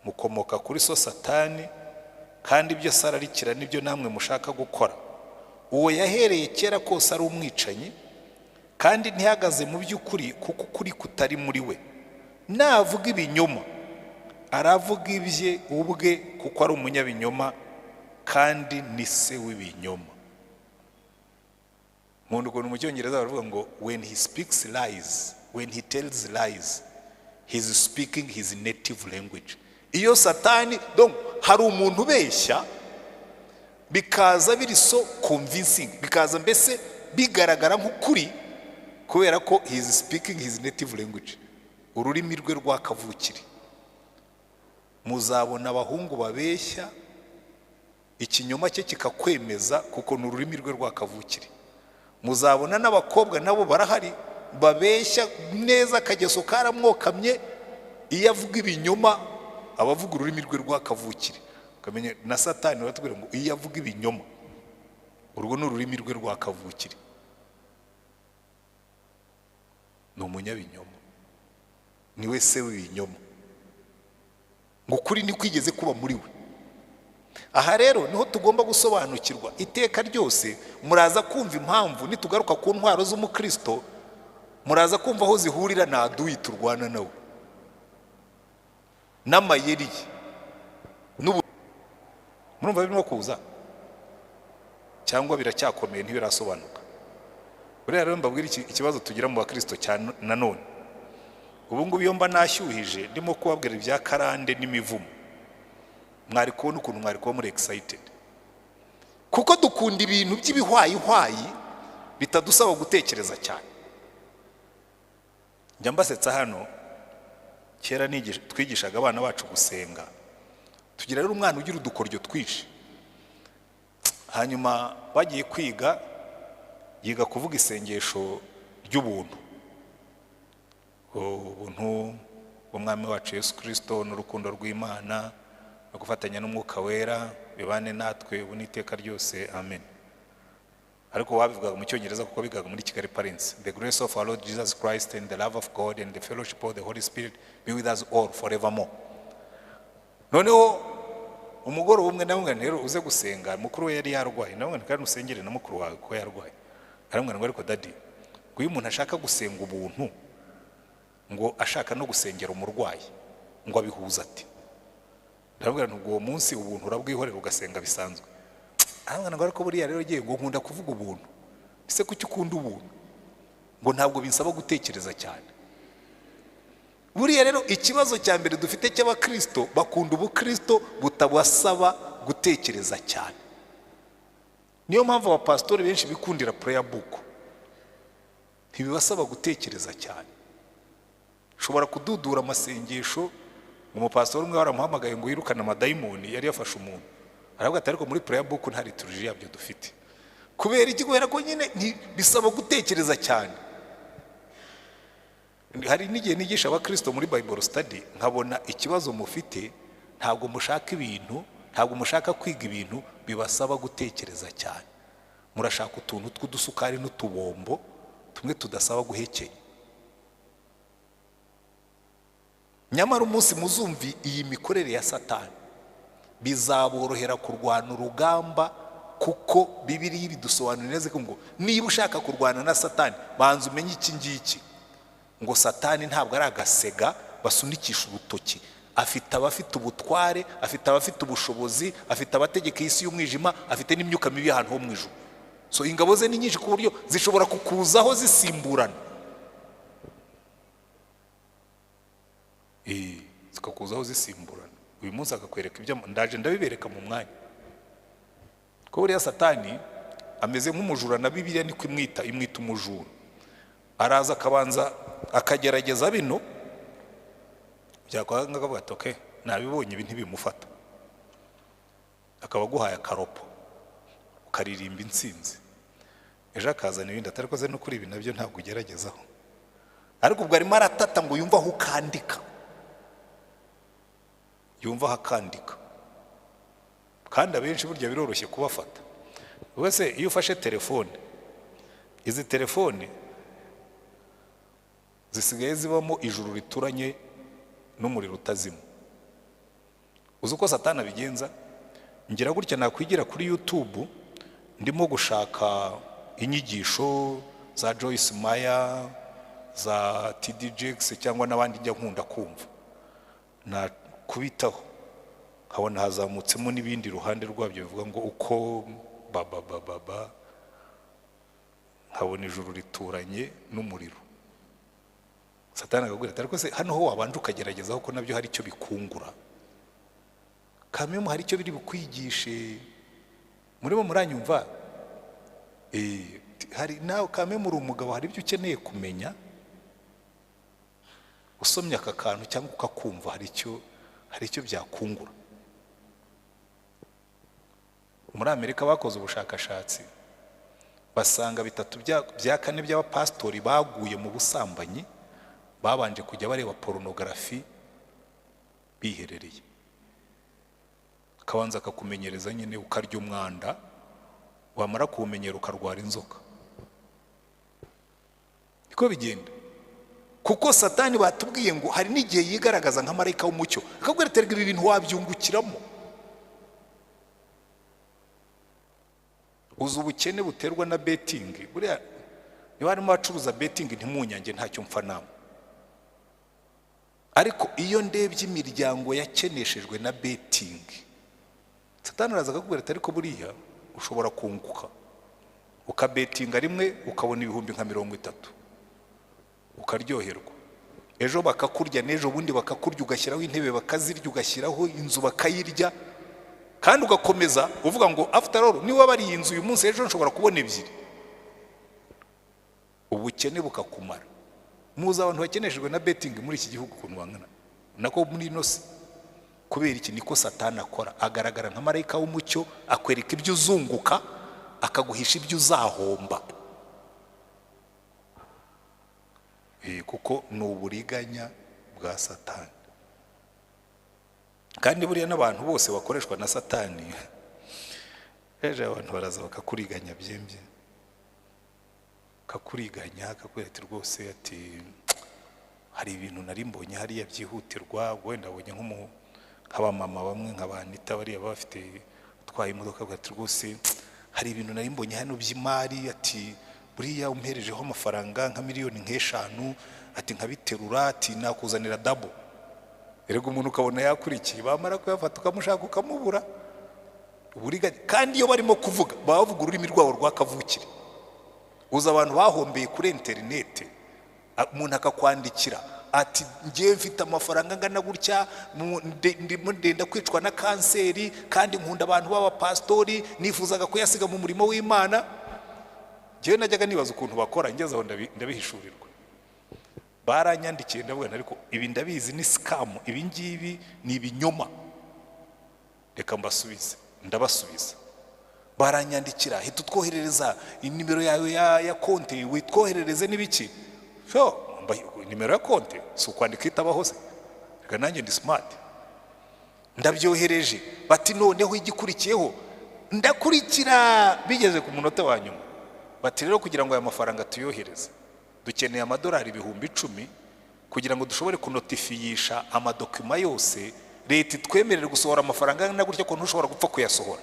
mukomoka kuri so Satani, kandi ibyo sararikira nibyo namwe mushaka gukora. uwo yahereye kera kose ari umwicanyi kandi ntihagaze mu by'ukuri kuko ukuri kutari muri we. Navuga ibinyoma aravuga ibye ubwe kuko ari umunyabinyoma kandi ni se w'ibinyoma. Nkunda ukuntu mu cyongereza baravuga ngo when he speaks lies, when he tells lies, he's speaking his native language. Iyo Satani donc hari umuntu ubeshya bikaza biri so convincing, bikaza mbese bigaragara nk'ukuri kubera ko he is speaking his native language, ururimi rwe rwa kavukire. Muzabona abahungu babeshya ikinyoma cye kikakwemeza kuko ni ururimi rwe rwa kavukire. Muzabona n'abakobwa nabo barahari babeshya neza akageso karamwokamye, iyo avuga ibinyoma abavuga ururimi rwe rwa kavukire. Ukamenya na Satani batubwira ngo iyo avuga ibinyoma urwo ni ururimi rwe rwa kavukire, ni umunyabinyoma, niwe se w'ibinyoma, ngo kuri ni kwigeze kuba muri we. Aha rero niho tugomba gusobanukirwa iteka ryose. Muraza kumva impamvu nitugaruka ku ntwaro z'umukristo, muraza kumva aho zihurira na aduyi turwana nawe n'amayeri ye. Murumva birimo kuza cyangwa biracyakomeye ntibirasobanuka? Buriya rero mbabwira ikibazo tugira mu bakristo cyane nanone. Ubu ngubu iyo mba nashyuhije ndimo kubabwira ibya karande n'imivumo, mwari kubona ukuntu mwari kuba muri excited, kuko dukunda ibintu by'ibihwayihwayi bitadusaba gutekereza cyane. Njya mbasetsa hano, kera twigishaga abana bacu gusenga, tugira rero umwana ugira udukoryo twinshi, hanyuma bagiye kwiga yiga kuvuga isengesho ry'ubuntu, ubuntu bw'umwami wacu Yesu Kristo n'urukundo rw'Imana no gufatanya n'umwuka wera bibane natwe ubu n'iteka ryose, amen. Ariko wabivugaga mu cyongereza kuko bigaga muri Kigali Parents. The grace of our Lord Jesus Christ and the love of God and the fellowship of the Holy Spirit be with us all forevermore. Noneho umugoro umwe namwe rero uze gusenga, mukuru we yari yarwaye, namwe kandi usengere na mukuru wawe ko yarwaye. Aramwe ngo ariko daddy, ngo uyu muntu ashaka gusenga ubuntu, ngo ashaka no gusengera umurwayi, ngo abihuza ati. Ndabwira nti uwo munsi ubuntu urabwihorera ugasenga bisanzwe. Aramwe ngo ariko buriya rero giye ngo nkunda kuvuga ubuntu. Ese kuki ukunda ubuntu? Ngo ntabwo binsaba gutekereza cyane. Buriya rero ikibazo cya mbere dufite cy'abakristo, bakunda ubukristo butabasaba gutekereza cyane. Niyo mpamvu abapastori benshi bikundira prayer book, ntibibasaba gutekereza cyane. Ushobora kududura amasengesho, umupastori umwe waramuhamagaye ngo yirukane amadayimoni, yari yafashe umuntu, aravuga ati ariko muri prayer book nta liturgy yabyo dufite. Kubera iki? Kubera ko nyine bisaba gutekereza cyane. Hari n'igihe nigisha abakristo muri Bible study nkabona ikibazo mufite, ntabwo mushaka ibintu, ntabwo mushaka kwiga ibintu bibasaba gutekereza cyane. Murashaka utuntu tw'udusukari n'utubombo tumwe tudasaba guhekenya. Nyamara umunsi muzumvi iyi mikorere ya Satani, bizaborohera kurwana urugamba, kuko Bibiliya bidusobanurira neza ngo niba ushaka kurwana na Satani banza umenye iki ngiki, ngo Satani ntabwo ari agasega basunikisha urutoki. Afite abafite ubutware, afite abafite ubushobozi, afite abategeka isi y'umwijima, afite n'imyuka mibi ahantu ho mu ijuru. So ingabo ze ni nyinshi ku buryo zishobora kukuzaho zisimburana. Zikakuzaho zisimburana. Uyu munsi akakwereka ibyo ndaje ndabibereka mu mwanya. Ko buriya Satani ameze nk'umujura, na Bibiliya niko imwita umujura. Araza akabanza akagerageza bino, byakwanga akavuga ati okay, nabibonye ibi ntibimufata, akaba guhaye akaropo ukaririmba intsinzi. Ejo akazana ibindi atarikoze no kuri ibi nabyo ntabwo ugeragezaho, ariko ubwo arimo aratata ngo yumva aho ukandika, yumva aho akandika. Kandi abenshi burya biroroshye kubafata. Wese iyo ufashe telefone, izi telefone zisigaye zibamo ijuru rituranye n'umuriro utazima. Uzi uko Satani abigenza? Ngira gutya nakwigira kuri YouTube ndimo gushaka inyigisho za Joyce Meyer za TD Jakes cyangwa n'abandi njya nkunda kumva na kubitaho nkabona hazamutsemo n'ibindi ruhande rwabyo bivuga ngo uko baba nkabona ijuru rituranye n'umuriro. Satani akagwira ariko se hano ho wabanje ukageragezaho ko nabyo hari icyo bikungura, kamwe hari icyo biri bukwigishe. Murimo muranyumva? Hari nawe kamwe muri umugabo hari ibyo ukeneye kumenya, usomye aka kantu cyangwa ukakumva hari icyo byakungura. Muri Amerika bakoze ubushakashatsi basanga 3 bya 4 by'abapastori baguye mu busambanyi babanje kujya bareba pornography biherereye. Kabanza akakumenyereza nyine ukarya umwanda, wamara kumenyera ukarwara inzoka. Iko bigenda. Kuko Satani batubwiye ngo hari n'igihe yigaragaza nka marayika w'umucyo akabwira terega ibi bintu wabyungukiramo. Uzu ubukene buterwa na betting. Buriya niba arimo acuruza betting ntimunyange ntacyo mpfa namwe. Ariko iyo ndebye imiryango yakeneshejwe na betting, Satani araza akakubwira ariko buriya ushobora kunguka ukabetinga rimwe ukabona ibihumbi nka 30 ukaryoherwa, ejo bakakurya n'ejo bundi bakakurya ugashyiraho intebe bakazirya ugashyiraho inzu bakayirya, kandi ugakomeza uvuga ngo after all niba bari inzu uyu munsi ejo nshobora kubona ebyiri. Ubukene bukakumara. Muza abantu bakeneshejwe na betting muri iki gihugu kuntu bangana nako muri inosi. Kubera iki niko Satani akora, agaragara nka marayika w'umucyo akwereka ibyo uzunguka akaguhisha ibyo uzahomba. Kuko ni uburiganya bwa Satani. Kandi buriya n'abantu bose bakoreshwa na Satani ejo abantu baraza bakakuriganya byembye, kakuriganya akakwereka rwose ati hari ibintu nari mbonye hariya byihutirwa, wenda abonye nk'abamama bamwe nk'abanita bariya bafite twaye imodoka ati rwose hari ibintu nari mbonye hano by'imari, ati buriya umperejeho amafaranga nka miliyoni nk'eshanu ati nkabiterura ati nakuzanira double. Erego umuntu ukabona yakurikiye bamara kuyafata ukamushaka ukamubura. Uburiganya. Kandi iyo barimo kuvuga bavuga ururimi rwabo rwakavukire. Uza abantu bahombeye kuri internet, umuntu akakwandikira ati ngiye mfite amafaranga ngana gutya ndenda kwicwa na kanseri kandi nkunda abantu b'abapastori nifuzaga kuyasiga mu murimo w'Imana. Ngiye najyaga nibaza ukuntu bakora, ngeze aho ndabihishurirwa. Baranyandikiye ndavuga ariko ibi ndabizi ni scam, ibi ngibi ni ibinyoma, reka mbasubize. Ndabasubiza. Baranyandikira hita twoherereza inimero yawe ya konti witwoherereze n'ibiki. Nimero ya konti si ukwandika itabaho se, reka nanjye ndi smart ndabyohereje. Bati noneho igikurikiyeho ndakurikira, bigeze ku munota wa nyuma bati rero kugira ngo aya mafaranga tuyohereze dukeneye $10,000 kugira ngo dushobore kunotifiyisha amadokima yose leta twemerere gusohora amafaranga na gutya ko ntushobora gupfa kuyasohora.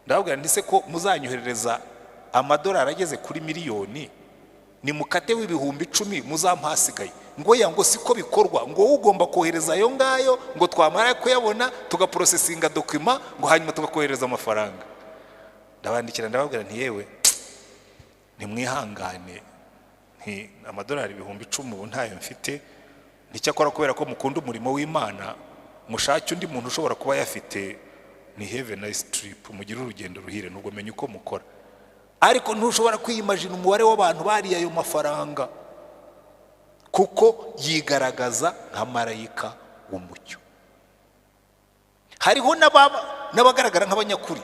Ndababwira ndise ko muzanyoherereza $10,000 ageze kuri miliyoni ni mukate w'10,000 muzampasigaye. Ngo yango siko bikorwa, ngo ugomba kohereza ayo ngayo ngo twamara kuyabona tugaprocessinga dokima ngo hanyuma tugakohereza amafaranga. Ndabandikira ndababwira nti yewe nimwihangane, nti $10,000 ubu ntayo mfite, nticyakora kubera ko mukunda umurimo w'Imana mushake undi muntu ushobora kuba yafite, ni have a nice trip, mugira urugendo ruhire nubwo menye uko mukora. Ariko ntushobora kwiyimagine umubare w'abantu bari ayo mafaranga, kuko yigaragaza nka marayika w'umucyo. Hariho n'abagaragara nk'abanyakuri.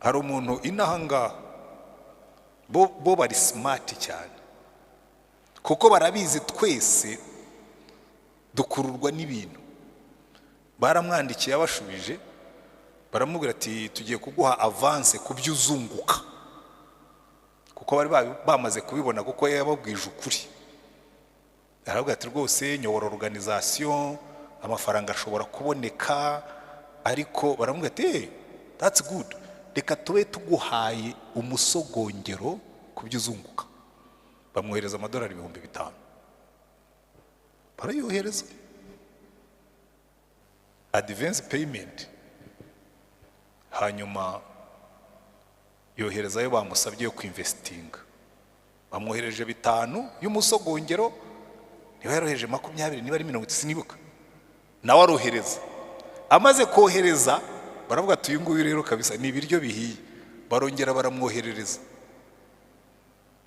Hari umuntu inahanga bo bari smart cyane, kuko barabizi twese dukururwa n'ibintu. Baramwandikiye abashubije baramubwira ati tugiye kuguha avance kubyuzunguka, kuko bari bamaze kubibona kuko yababwije ukuri. Aravuga ati rwose nyobora organisation amafaranga ashobora kuboneka, ariko baramubwira ati that's good, reka tube tuguhaye umusogongero ku byo uzunguka. Bamwohereza amadolari 5,000, barayohereza advance payment, hanyuma yohereza ayo bamusabye yo kwinvestinga. Bamwohereje 5 y'umusogongero, niba yarohereje 20, niba ari 40 sinibuka, nawe arohereza. Amaze kohereza baravuga ati uyu nguyu rero kabisa ni ibiryo bihiye, barongera baramwoherereza,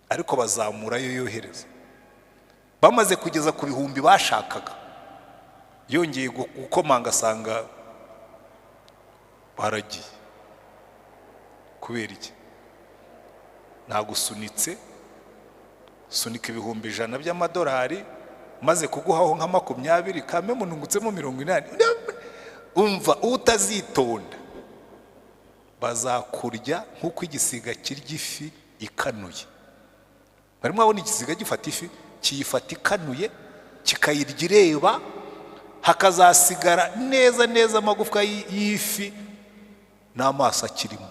ariko bazamura yo yohereza. Bamaze kugeza ku 1000 bashakaga, yongeye gukomanga asanga baragiye. Kubera iki? Nagusunitse, sunika 100 by'amadolari, maze kuguhaho nka 20, kame munungutsemo 80. Umva, utazitonda bazakurya nk'uko igisiga kirya ifi ikanuye. Barimo abona igisiga gifata ifi, kiyifata ikanuye, kikayirya ireba, hakazasigara neza neza amagufwa y'ifi n'amaso akirimo.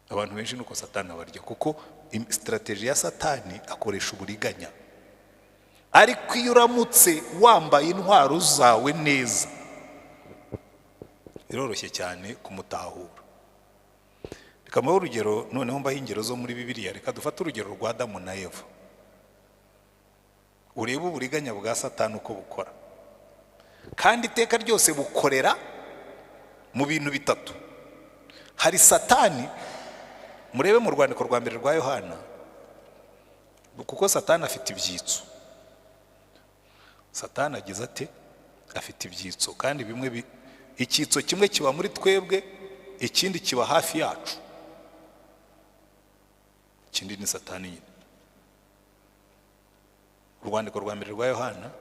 Abantu benshi nuko Satani abarya, kuko strategy ya Satani akoresha uburiganya. Ariko iyo uramutse wambaye intwaro zawe neza, biroroshye cyane kumutahura. Reka mu urugero noneho mbaho ingero zo muri Bibiliya. Reka dufate urugero rwa Adamu na Eva. Urebe uburiganya bwa Satani uko bukora, kandi iteka ryose bukorera mu bintu bitatu. Hari Satani, murebe mu rwandiko rwa mbere rwa Yohana, kuko Satani afite ibyitso. Satani agize ate? Afite ibyitso, kandi bimwe icyitso kimwe kiba muri twebwe, ikindi kiba hafi yacu. Ikindi ni Satani nyine. Urwandiko rwa mbere rwa Yohana,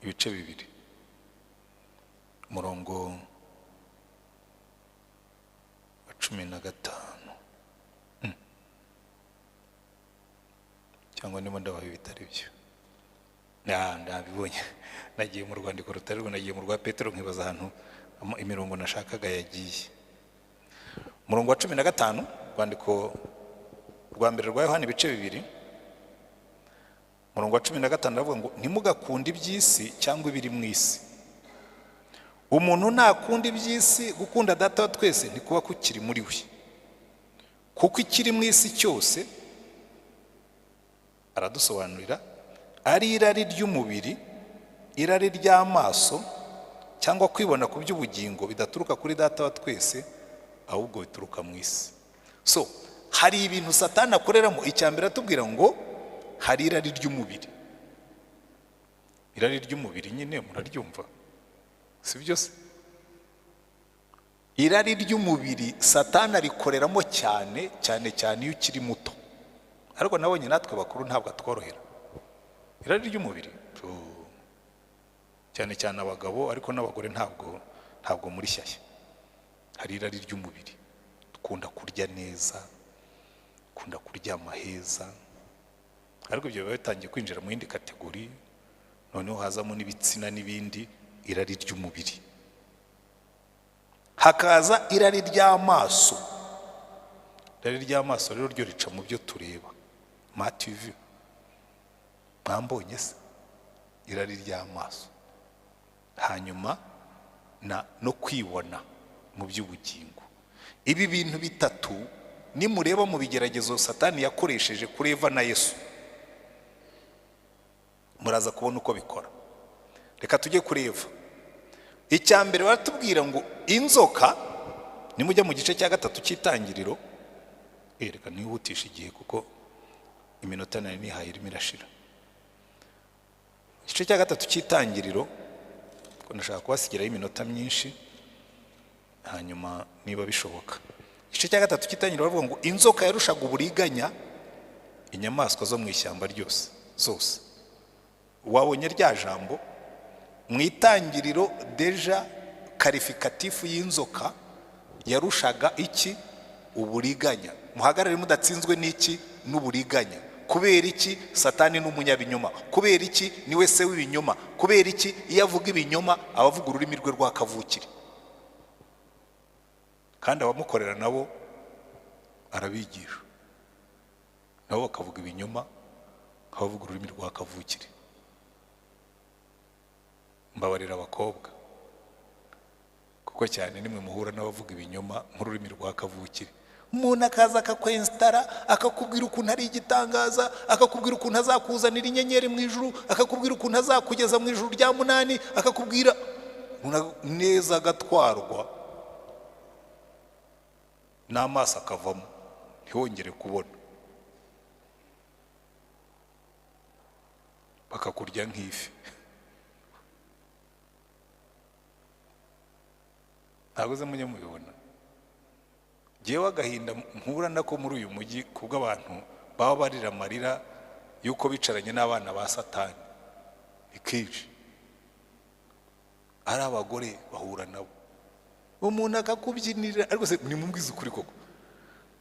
ibice 2, umurongo wa 15, cyangwa ndimo ndabaho bitari byo. Ndabibonye, nagiye mu rwandiko rutari rwo, nagiye mu rwa Petero nkibaza ahantu imirongo nashakaga yagiye. Umurongo wa 15, rwandiko rwa mbere rwa Yohana ibice 2, umurongo wa 15 aravuga ngo ntimugakunde iby'isi cyangwa ibiri mu isi. Umuntu nakunda iby'isi, gukunda Data wa twese ntikuba kukiri muri we. Kuko ikiri mu isi cyose, aradusobanurira, ari irari ry'umubiri, irari ry'amaso, cyangwa kwibona ku by'ubugingo, bidaturuka kuri Data wa twese, ahubwo bituruka mu isi. So hari ibintu Satani akoreramo. Icyambere atubwira ngo hari irari ry'umubiri. Irari ry'umubiri nyine muraryumva, si byo se? Irari ry'umubiri Satani arikoreramo cyane cyane cyane iyo ukiri muto, ariko nabonye natwe bakuru ntabwo atworohera. Irari ry'umubiri cyane cyane abagabo, ariko n'abagore ntabwo muri shyashya. Hari irari ry'umubiri, dukunda kurya neza, dukunda kuryama heza, ariko ibyo biba bitangiye kwinjira mu yindi kategori. Noneho hazamo n'ibitsina n'ibindi. Irari ry'umubiri. Hakaza irari ry'amaso. Irari ry'amaso rero ryo rica mu byo tureba, ma TV, mwambonye se? Irari ry'amaso. Hanyuma no kwibona mu by'ubugingo. Ibi bintu bitatu nimureba mu bigeragezo Satani yakoresheje kuri Eva na Yesu, muraza kubona uko bikora. Reka tujye kuri Eva. Icyambere baratubwira ngo inzoka, nimujya mu gice cya 3 cy'itangiriro, reka nihutisha igihe kuko iminota nari nihaye irimo irashira. Igice cya 3 cy'itangiriro, ko ndashaka kubasigiraho iminota myinshi, hanyuma niba bishoboka. Igice cya 3 cy'itangiriro bavuga ngo inzoka yarushaga uburiganya inyamaswa zo mu ishyamba ryose zose. Wabonye rya jambo mu itangiriro, deja karifikatifu y'inzoka yarushaga iki? Uburiganya. Muhagarare mudatsinzwe n'iki? N'uburiganya. kubera iki satani n'umunyabinyoma, kubera iki niwe se w'ibinyoma, kubera iki iyo avuga ibinyoma abavuga ururimi rwe rwa kavukire, kandi abamukorera nabo arabigisha nabo bakavuga ibinyoma abavuga ururimi rwa kavukire. Mbabarira abakobwa kuko cyane nimwe muhura n'abavuga ibinyoma nk'ururimi rwa kavukire. Umuntu akaza akakwensitara akakubwira ukuntu ari igitangaza, akakubwira ukuntu azakuzanira inyenyeri mu ijuru, akakubwira ukuntu azakugeza mu ijuru rya 8, akakubwira neza agatwarwa n'amaso akavamo ntiwongere kubona, bakakurya nk'ifi. Ntabwo ze mujye mubibona. Jewe agahinda mpura nako muri uyu mujyi kubwo abantu baba barira amarira yuko bicaranye n'abana ba Satani. Ikije ari abagore bahura nabo, umuntu akakubyinira, ariko se nimubwize ukuri koko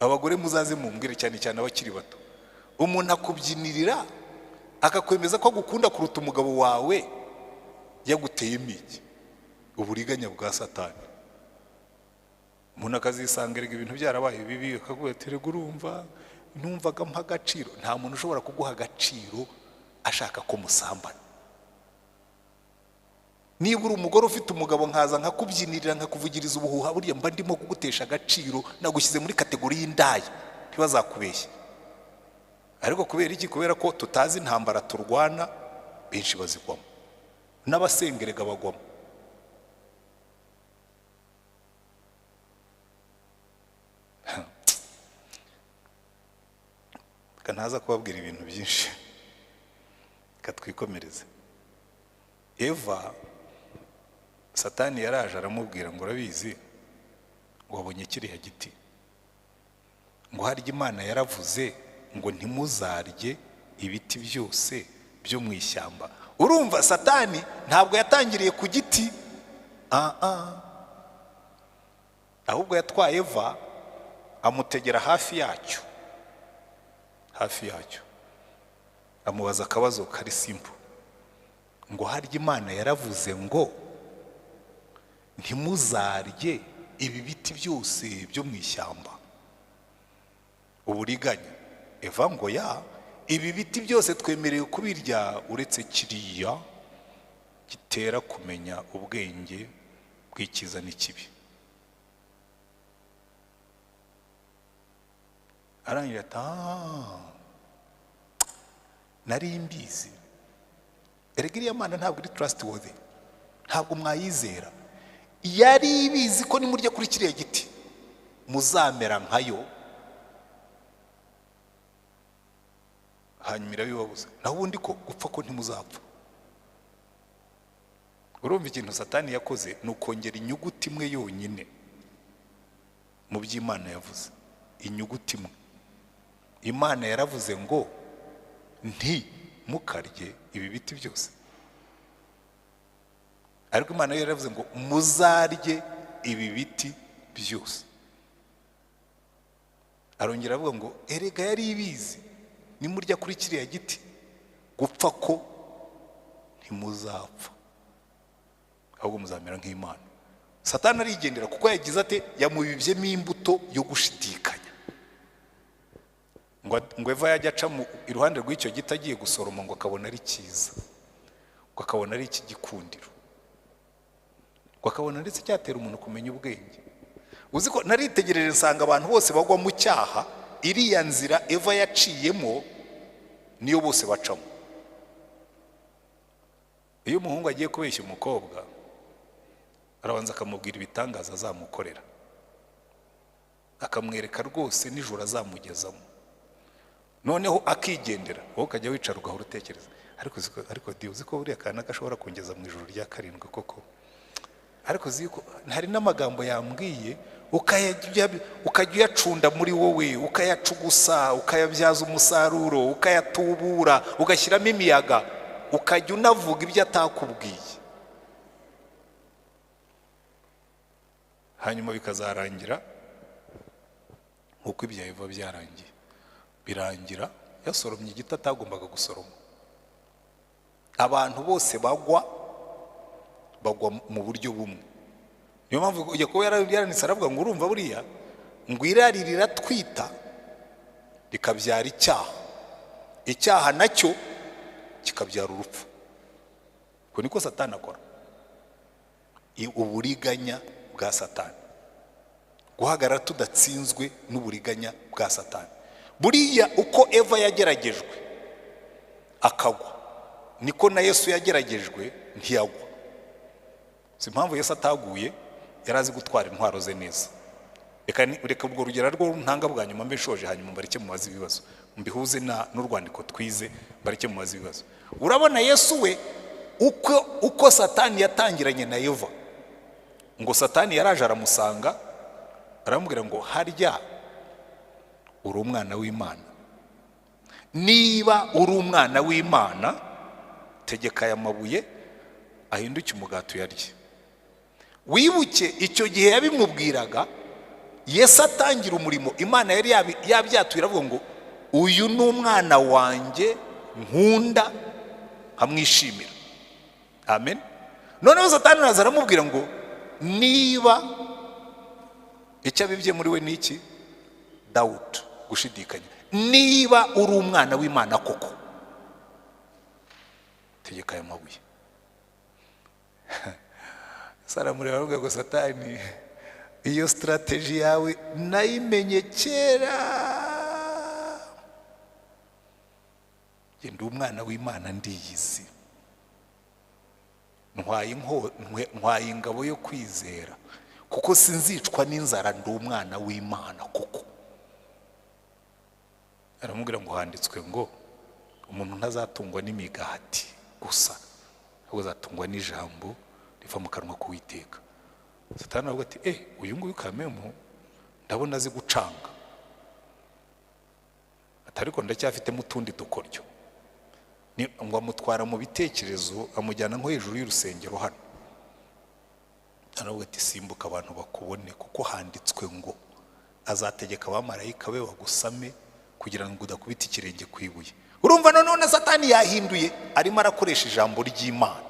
abagore muzaze mumbwire cyane cyane abakiri bato, umuntu akubyinirira akakwemeza ko agukunda kuruta umugabo wawe yaguteye imigi, uburiganya bwa Satani. Umuntu akazisangira ibintu byarabaye bibi, akakubwira ati rega urumva numvaga mpa agaciro. Nta muntu ushobora kuguha agaciro ashaka ko musambana. Niba uri umugore ufite umugabo nkaza nkakubyinirira nkakuvugiriza ubuhuha, buriya mba ndimo kugutesha agaciro, nagushyize muri kategori y'indaya, ntibazakubeshye. Ariko kubera iki? Kubera ko tutazi intambara turwana, benshi bazigwamo, n'abasengerega bagwamo. Ntaza kubabwira ibintu byinshi, katwikomereze. Eva Satani yaraje aramubwira ngo urabizi ngo wabonye kiriya giti, ngo harya Imana yaravuze ngo ntimuzarye ibiti byose byo mu ishyamba. Urumva Satani ntabwo yatangiriye ku giti, ahubwo yatwaye Eva amutegera hafi yacyo, amubaza akabazo kari simple ngo harya Imana yaravuze ngo ntimuzarye ibi biti byose byo mu ishyamba. Uburiganya. Eva ngo ya ibi biti byose twemerewe kubirya uretse kiriya gitera kumenya ubwenge bw'icyiza n'ikibi. Arangira ati nari mbizi, erega iriya Mana ntabwo iri trustworthy, ntabwo mwayizera. Yari ibizi ko nimurya kuri kiriya giti muzamera nkayo, hanyuma irabibabuza. Naho ubundi ko gupfa ko ntimuzapfa. Urumva ikintu Satani yakoze ni ukongera inyuguti imwe yonyine mu by'Imana yavuze. Inyuguti imwe. Imana yaravuze ngo ntimukarye ibi biti byose, ariko Imana yaravuze ngo muzarye ibi biti byose. Arongera avuga ngo erega yari ibizi nimurya kuri kiriya giti gupfa ko ntimuzapfa, ahubwo muzamera nk'Imana. Satani arigendera kuko yagize ate yamubibyemo imbuto yo gushidikanya. Ngo Eva yajya aca iruhande rw'icyo giti agiye gusoroma ngo akabona ari cyiza, ngo akabona ari ikigikundiro, ngo akabona ndetse cyatera umuntu kumenya ubwenge. Uzi ko naritegereje nsanga abantu bose bagwa mu cyaha, iriya nzira Eva yaciyemo niyo bose bacamo. Iyo umuhungu agiye kubeshya umukobwa arabanza akamubwira ibitangaza azamukorera, akamwereka rwose nijoro azamugezamo, noneho akigendera. Wowe ukajya wicara ugahora utekereza ariko uzi ko buriya kana gashobora kongeza mu ijoro rya 7 koko. Ariko uzi ko hari n'amagambo yambwiye ukajya uyacunda muri wowe, ukayacugusa, ukayabyaza umusaruro, ukayatubura, ugashyiramo imiyaga, ukajya unavuga ibyo atakubwiye, hanyuma bikazarangira nk'uko ibya Eva byarangiye. Birangira yasoromye igiti atagombaga gusoroma. Abantu bose bagwa mu buryo bumwe. Niyo mpamvu ujya kuba yaranitse aravuga ngo urumva buriya ngo irari riratwita rikabyara icyaha, icyaha nacyo kikabyara urupfu. Ko niko Satani akora. Uburiganya bwa Satani, guhagarara tudatsinzwe n'uburiganya bwa Satani. Buriya uko Eva yageragejwe akagwa, niko na Yesu yageragejwe ntiyagwa. Si impamvu Yesu ataguye, yarazi gutwara intwaro ze neza. Reka ubwo rugero rwo ntanga bwa nyuma mbe nshoje, hanyuma mbareke mubaze ibibazo, mbihuze n'urwandiko twize, mbareke mubaze ibibazo. Urabona Yesu we uko Satani yatangiranye na Eva, ngo Satani yaraje aramusanga aramubwira ngo harya uri umwana w'Imana, niba uri umwana w'Imana tegeka aya mabuye ahinduke umugati uyarye. Wibuke icyo gihe yabimubwiraga, Yesu atangira umurimo, Imana yari yabyatuye iravuga ngo uyu ni umwana wanjye nkunda hamwishimira. Amen. Noneho Satani araza aramubwira ngo niba icyo abibye muri we niki? Doubt, gushidikanya. Niba uri umwana w'Imana koko tegeka aya mabuye. Saramureba aravuga ngo Satani, iyo strategy yawe nayimenye kera. Ndi umwana w'Imana ndiyizi, ntwaye ingabo yo kwizera, kuko sinzicwa n'inzara, ndi umwana w'Imana koko. Aramubwira ngo handitswe ngo umuntu ntazatungwa n'imigati gusa, ahubwo azatungwa n'ijambo riva mu kanwa k'Uwiteka. Satani aravuga ati uyu nguyu kamemo ndabona azi gucanga, atariko ndacyafitemo utundi dukoryo. Ngo amutwara mu bitekerezo amujyana nko hejuru y'urusengero hano. Aravuga ati simbuka abantu bakubone, kuko handitswe ngo azategeka abamarayika be bagusame kugira ngo udakubita ikirenge ku ibuye. Urumva none Satani yahinduye, arimo arakoresha ijambo ry'Imana.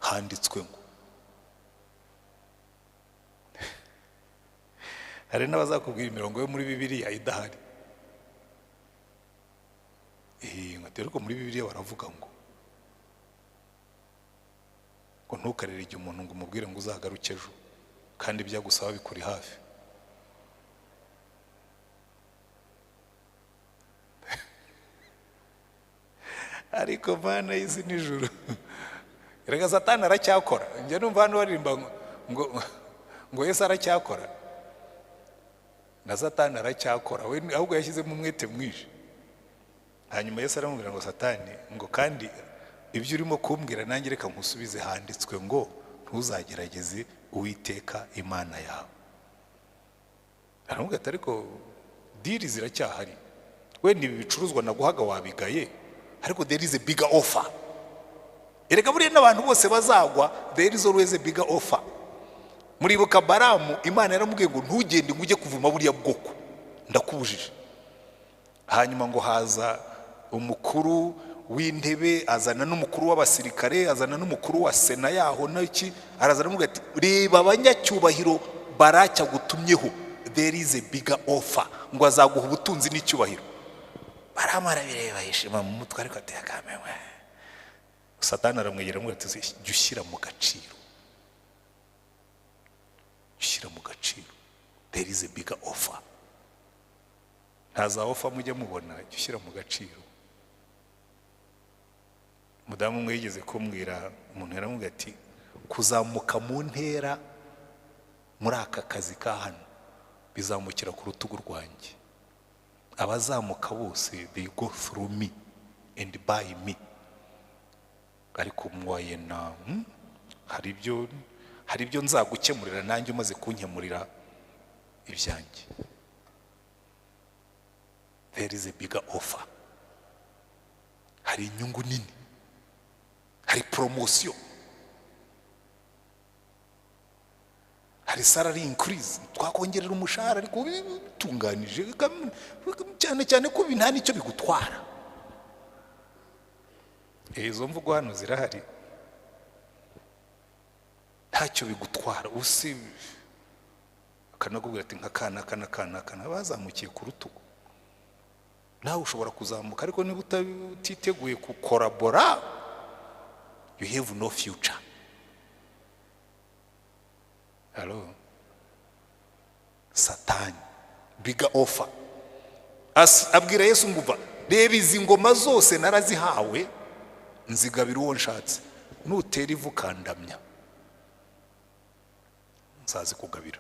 Handitswe ngo, hari n'abazakubwira imirongo yo muri Bibiliya idahari. Ariko muri Bibiliya baravuga ngo ntukarere igihe umuntu ngo umubwire ngo uzagaruke ejo, kandi byagusaba bikuri hafi. Ariko Mana y'isi n'ijuru, erega Satani aracyakora. Njye numva hano baririmba ngo Yesu aracyakora, na Satani aracyakora, we ahubwo yashyizemo umwete mwinshi. Hanyuma Yesu aramubwira ngo Satani, ngo kandi ibyo urimo kumbwira nanjye reka nkusubize, handitswe ngo ntuzagerageze Uwiteka Imana yawe. Aramubwira ati ariko diri ziracyahari, we nibi bicuruzwa naguhaga wabigaye, ariko there is a bigger offer. Erega buriya n'abantu bose bazagwa, there is always a bigger offer. Muribuka Baramu, Imana yaramubwiye ngo ntugende ngo ujye kuvuma buriya bwoko, ndakubujije. Hanyuma ngo haza umukuru w'intebe, azana n'umukuru w'abasirikare, azana n'umukuru wa sena yaho n'iki, arazana n'umwe ati reba abanyacyubahiro Baraki agutumyeho, there is a bigger offer, ngo azaguha ubutunzi n'icyubahiro. Baramu arabireba yishima mu mutwe, ariko ati akamewe. Satani aramwegera amubwira ati jya ushyira mu gaciro, ushyira mu gaciro, there is a bigger offer. Ntaza offer mujye mubona, jya ushyira mu gaciro. Mudamu umwe yigeze kumbwira, umuntu yaramubwira ati kuzamuka mu ntera muri aka kazi ka hano bizamukira ku rutugu rwanjye. Abazamuka bose they go through me and by me. Ariko mwayena hari ibyo nzagukemurira nanjye umaze kunkemurira ibyanjye. There is a bigger offer. Hari inyungu nini, hari promotion, hari salary increase, twakongerera umushahara ariko bitunganije cyane cyane ko nta nicyo bigutwara. Izo mvugo hano zirahari, ntacyo bigutwara. Usi akanakubwira ati nk'akana bazamukiye ku rutugu, nawe ushobora kuzamuka, ariko niba utiteguye kukorabora, you have no future. Hello, Satani biga offer abwira Yesu nguva, reba izi ngoma zose narazihawe, nzigabira uwo nshatse, nutera ivu kandamya nzazi kugabira.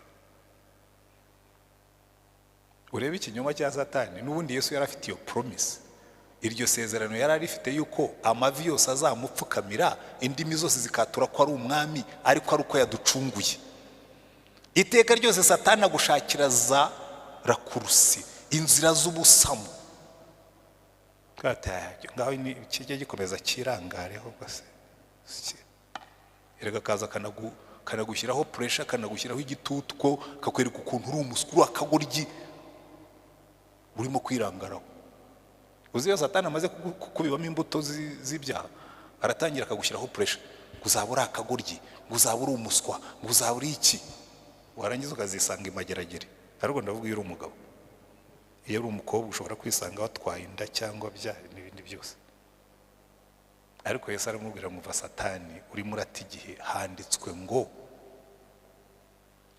Urebe ikinyoma cya Satani, n'ubundi Yesu yari afite iyo promise, iryo sezerano yari arifite yuko amavi yose azamupfukamira, indimi zose zikatura ko ari umwami, ariko ari uko yaducunguye. Iteka ryose Satani agushakira za rakurusi, inzira z'ubusamo. Ngaho ni kijya gikomeza kirangareho gase, erega kaza kanagushyiraho pressure, kanagushyiraho igitutu, ko kakwereka ukuntu uri umusukuru akagoryi urimo kwirangaraho. Uzi iyo Satani amaze kukubibamo imbuto z'ibyaha, aratangira akagushyiraho pressure, kuzabura akagoryi, nguzabura umuswa, nguzabura iki, warangiza ukazisanga imageragere. Ariko ndavuga iyo uri umugabo, iyo uri umukobwa ushobora kwisanga watwaye inda cyangwa byari n'ibindi byose. Ariko Yesu aramubwira ngo va Satani, urimo urata igihe, handitswe ngo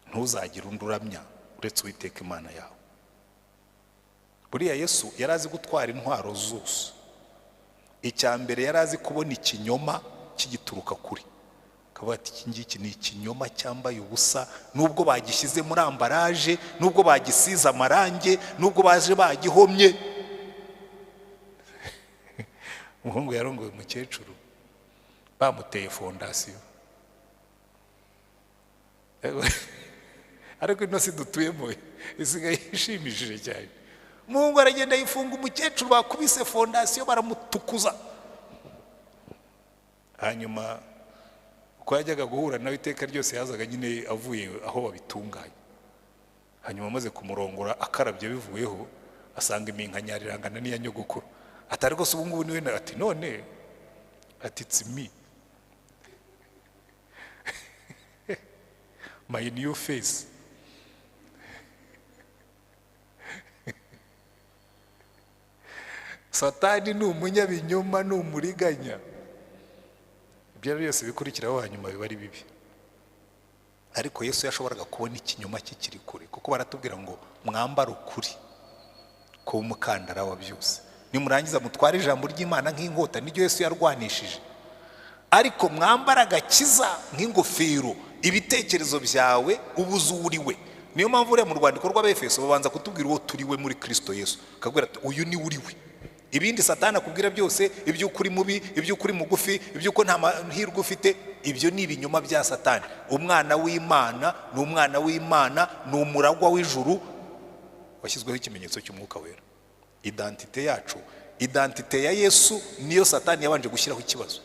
ntuzagire undi uramya uretse Uwiteka Imana yawe. Buriya Yesu yarazi gutwara intwaro zose. Icya mbere yarazi kubona ikinyoma kigituruka kuri, akavuga ati iki ngiki ni ikinyoma cyambaye ubusa, nubwo bagishyize muri ambaraje, nubwo bagisize amarange, nubwo baje bagihomye. Umuhungu yarongoye umukecuru, bamuteye fondasiyo, ariko ino si dutuyemo isigaye ishimishije cyane. Umuhungu aragenda yifunga umukecuru, bakubise fondasiyo baramutukuza. Hanyuma uko yajyaga guhura nawe iteka ryose yazaga nyine avuye aho babitunganye. Hanyuma amaze kumurongora akarabye bivuyeho, asanga iminkanyari irangana n'iya nyogokuru. Atari rwose ubu ngubu niwe, ati none, ati it's me, my new face. Satani ni umunyabinyoma, ni umuriganya. Ibyo byose bikurikiraho hanyuma biba ari bibi. Ariko Yesu yashoboraga kubona ikinyoma kikiri kure, kuko baratubwira ngo mwambara ukuri ko umukandara wa byose, nimurangiza mutware ijambo ry'Imana nk'inkota. Niryo Yesu yarwanishije. Ariko mwambara agakiza nk'ingofero, ibitekerezo byawe ubuzuriwe. Niyo mpamvu uriya mu rwandiko rw'Abefeso babanza kutubwira uwo turiwe muri Kristo Yesu, akabwira ati uyu ni uriwe. Ibindi Satani akubwira byose, iby'ukuri mubi, iby'ukuri mugufi, iby'uko nta mahirwe ufite, ibyo ni ibinyoma bya Satani. Umwana w'Imana ni umwana w'Imana, ni umuragwa w'ijuru washyizweho ikimenyetso cy'umwuka wera. Identite yacu, identite ya Yesu niyo Satani yabanje gushyiraho ikibazo.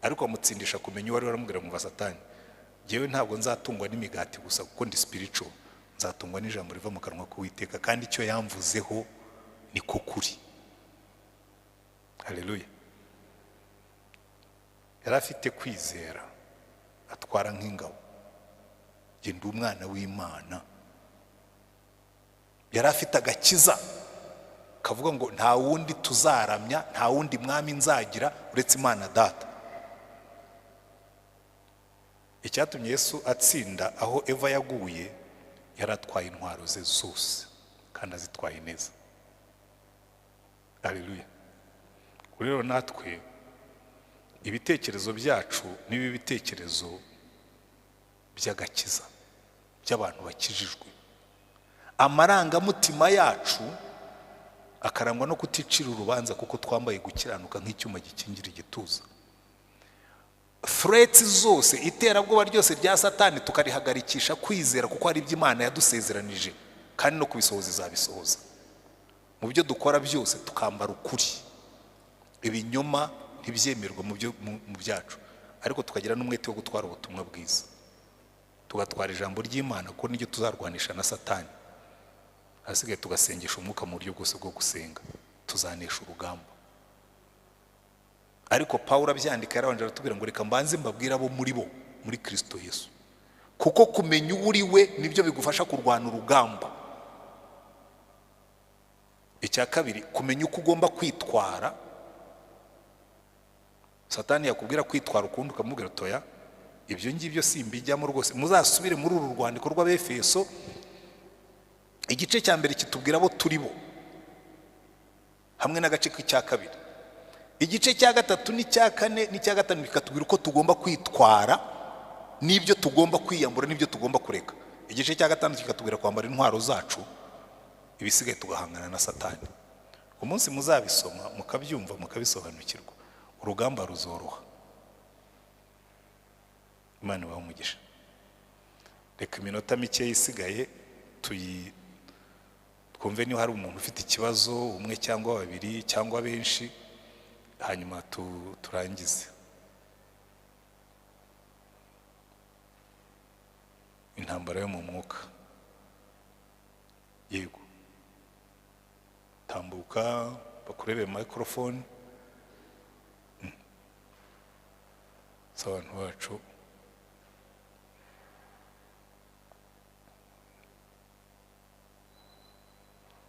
Ariko amutsindisha kumenya uwari waramubwira ngo va Satani, jewe ntabwo nzatungwa n'imigati gusa kuko ndi spiritual, nzatungwa n'ijambo riva mu kanwa k'Uwiteka, kandi icyo yamvuzeho niko kuri. Haleluya. Yari afite kwizera, atwara nk'ingabo, genda umwana w'Imana. Yari afite agakiza kavuga ngo nta wundi tuzaramya, nta wundi mwami nzagira uretse Imana Data. Icyatumye Yesu atsinda aho Eva yaguye, yaratwaye intwaro ze zose kandi azitwaye neza. Haleluya. Rero natwe ibitekerezo byacu nibi bitekerezo by'agakiza, by'abantu bakijijwe. Amarangamutima yacu akarangwa no kuticira urubanza, kuko twambaye gukiranuka nk'icyuma gikingira igituza. Threats zose, iterabwoba ryose rya Satani tukarihagarikisha kwizera, kuko ari iby'Imana yadusezeranije, kandi no kubisohoza izabisohoza. Mu byo dukora byose tukambara ukuri. Ibinyoma ntibyemerwa mu byacu, ariko tukagira n'umwete wo gutwara ubutumwa bwiza. tugatwara ijambo ry'Imana ko niryo tuzarwanisha na Satani, hasigaye tugasengesha umwuka mu buryo bwose bwo gusenga, tuzanesha urugamba. Ariko Pawulo abyandika yarabanje aratubwira ngo reka mbanze mbabwira abo muri bo muri Kristo Yesu, kuko kumenya uri we nibyo bigufasha kurwana urugamba. Icya kabiri, kumenya uko ugomba kwitwara. Satani yakubwira kwitwara ukundi ukamubwira toya, ibyo ngibyo simbijyamo rwose. Muzasubire muri uru rwandiko rw'Abefeso, igice cya mbere kitubwira abo turi bo hamwe n'agace k'icya kabiri. Igice cya gatatu n'icya kane n'icya gatanu bikatubwira uko tugomba kwitwara n'ibyo tugomba kwiyambura n'ibyo tugomba kureka. Igice cya gatandatu kikatubwira kwambara intwaro zacu, ibisigaye tugahangana na Satani. Umunsi muzabisoma mukabyumva mukabisobanukirwa, urugamba ruzoroha. Imana ibahe umugisha. Reka iminota mike isigaye twumve niba hari umuntu ufite ikibazo, umwe cyangwa babiri cyangwa benshi, hanyuma turangize. Intambara yo mu mwuka. Yego, tambuka bakurebe microphone. Abantu bacu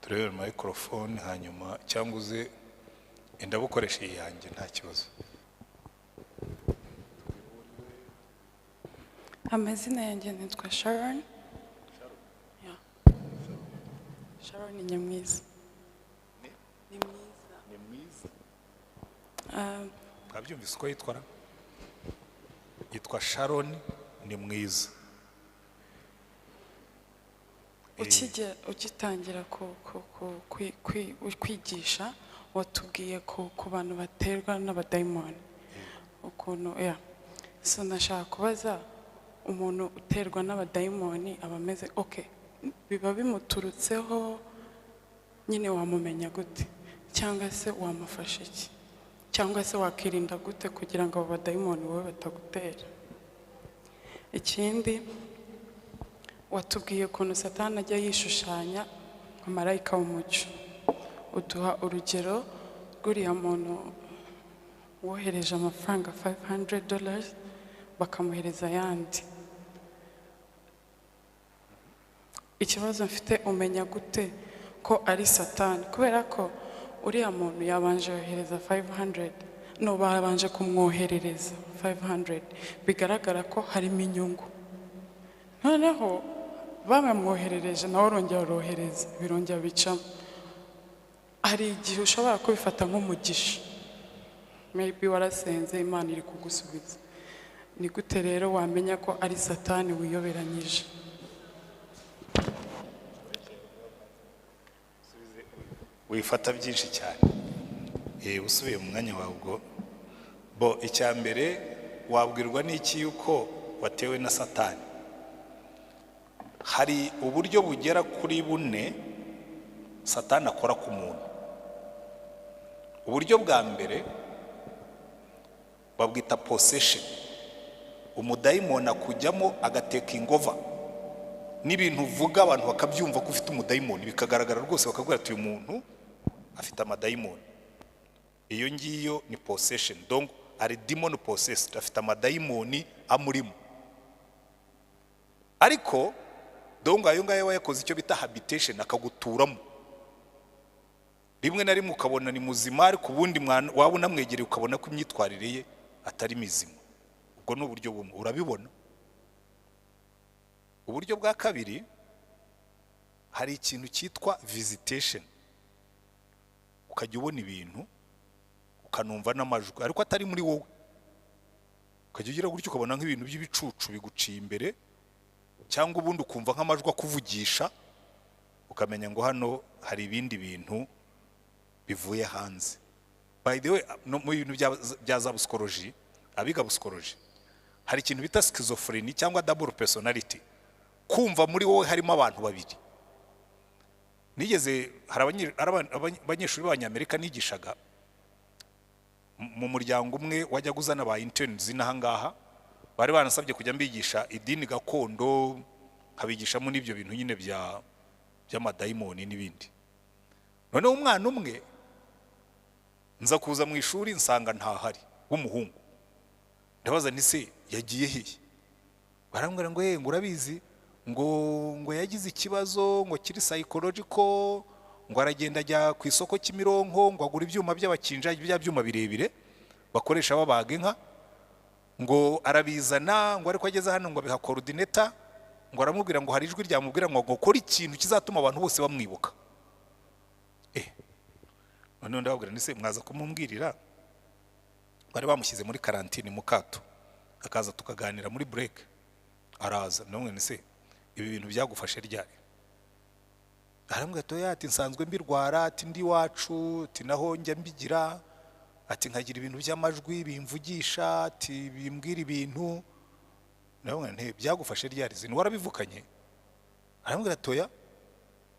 turebe microphone, hanyuma cyangwa uze ndabukoresha iyi yanjye nta kibazo. Amazina yanjye nitwa Sharon. Sharon ni Nyamwiza. Ni mwiza. Mwabyumvise uko yitwara? Yitwa Sharon ni mwiza. Ugitangira kwigisha watubwiye ku bantu baterwa n'abadayimoni ukuntu so nashaka kubaza umuntu uterwa n'abadayimoni aba ameze okay, biba bimuturutseho nyine wamumenya gute, cyangwa se wamufasha iki, cyangwa se wakirinda gute kugira ngo abo badayimoni wowe batagutera? Ikindi watubwiye ukuntu Satani ajya yishushanya nka marayika w'umucyo, uduha urugero rw'uriya muntu wohereje amafaranga $500 bakamuhereza ayandi. Ikibazo mfite, umenya gute ko ari Satani? Kubera ko uriya muntu yabanje yohereza 500, no babanje kumwoherereza 500, bigaragara ko harimo inyungu. Noneho bamwoherereje nawe arongera arohereza, birongera bicamo. Hari igihe ushobora kubifata nk'umugisha, maybe warasenze Imana iri kugusubiza. Ni gute rero wamenya ko ari Satani wiyoberanyije? Wifata byinshi cyane. Usubiye mu mwanya wawe ubwo. Icya mbere wabwirwa n'iki yuko watewe na Satani? Hari uburyo bugera kuri bune Satani akora ku muntu. Uburyo bwa mbere babwita possession. Umudayimoni akujyamo agateka ingova n'ibintu uvuga abantu bakabyumva ko ufite umudayimoni, bikagaragara rwose bakabwira ati uyu muntu afite amadayimoni. Iyo ngiyo ni possession. Donc ari demon possessed, afite amadayimoni amurimo. Ariko donc ayo ngayo yakoze icyo bita habitation, akaguturamo. Rimwe na rimwe ukabona ni muzima, ariko ubundi waba unamwegereye ukabona ko imyitwarire ye atari mizima. Ubwo ni uburyo bumwe, urabibona. Uburyo bwa kabiri, hari ikintu cyitwa visitation. Ukajya ubona ibintu ukanumva n'amajwi ariko atari muri wowe. Ukajya ugira gutyo ukabona nk'ibintu by'ibicucu biguciye imbere, cyangwa ubundi ukumva nk'amajwi akuvugisha, ukamenya ngo hano hari ibindi bintu bivuye hanze. By the way, no mu bintu bya za psychology, abiga psychology, hari ikintu bita schizophrenia cyangwa double personality. Kumva muri wowe harimo abantu babiri. Nigeze hari abanyeshuri b'Abanyamerika nigishaga mu muryango umwe wajya guzana ba antaine zinaha ngaha, bari banasabye kujya mbigisha idini gakondo nkabigishamo n'ibyo bintu nyine by'amadayimoni n'ibindi. Noneho umwana umwe nza kuza mu ishuri nsanga ntahari w'umuhungu, ndabaza nti se yagiye hehe? Barambwira ngo ngo urabizi ngo yagize ikibazo ngo kiri psychological, ngo aragenda ajya ku isoko Kimironko ngo agura ibyuma by'abakinja, bya byuma birebire bakoresha babaga inka, ngo arabizana ngo ariko ageze hano ngo abiha coordinator, ngo aramubwira ngo hari ijwi ryamubwira ngo gukora ikintu kizatuma abantu bose bamwibuka. None ndababwira nise mwaza kumumbwirira, bari bamushyize muri karantine mu kato, akaza tukaganira muri break. Araza namwe nise ibi bintu byagufashe ryari? Arambwira toya ati nsanzwe mbirwara, ati ndi wacu, ati naho njya mbigira, ati nkagira ibintu by'amajwi bimvugisha, ati bimbwira ibintu. Namwe nte byagufashe ryari? Zino warabivukanye? Arambwira toya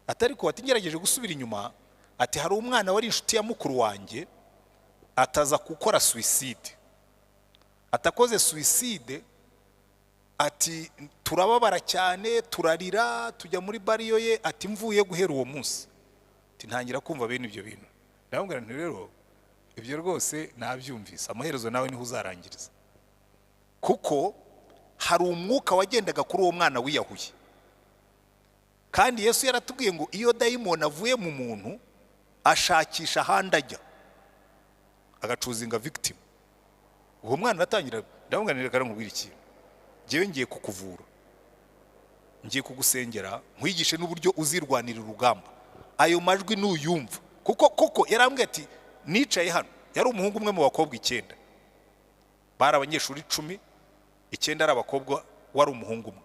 atari ko ati ngerageje gusubira inyuma, ati hari umwana wari inshuti ya mukuru wanjye ataza gukora suicide, atakoze suicide, ati turababara cyane turarira tujya muri bariyo ye, ati mvuye guhera uwo munsi ati ntangira kumva bene ibyo bintu. Ndababwira nti rero ibyo rwose nabyumvise, amaherezo nawe niho uzarangiriza, kuko hari umwuka wagendaga kuri uwo mwana wiyahuye. Kandi Yesu yaratubwiye ngo iyo dayimoni avuye mu muntu ashakisha ahandi ajya agacuzinga victim. Uwo mwana atangira, ndababwira nti reka nkubwire ikintu, njyewe ngiye kukuvura, ngiye kugusengera nkwigishe n'uburyo uzirwanira urugamba. Ayo majwi nuyumva, kuko yarambwiye ati nicaye hano, yari umuhungu umwe mu bakobwa 9, bari abanyeshuri 10, 9 ari abakobwa, wari umuhungu umwe.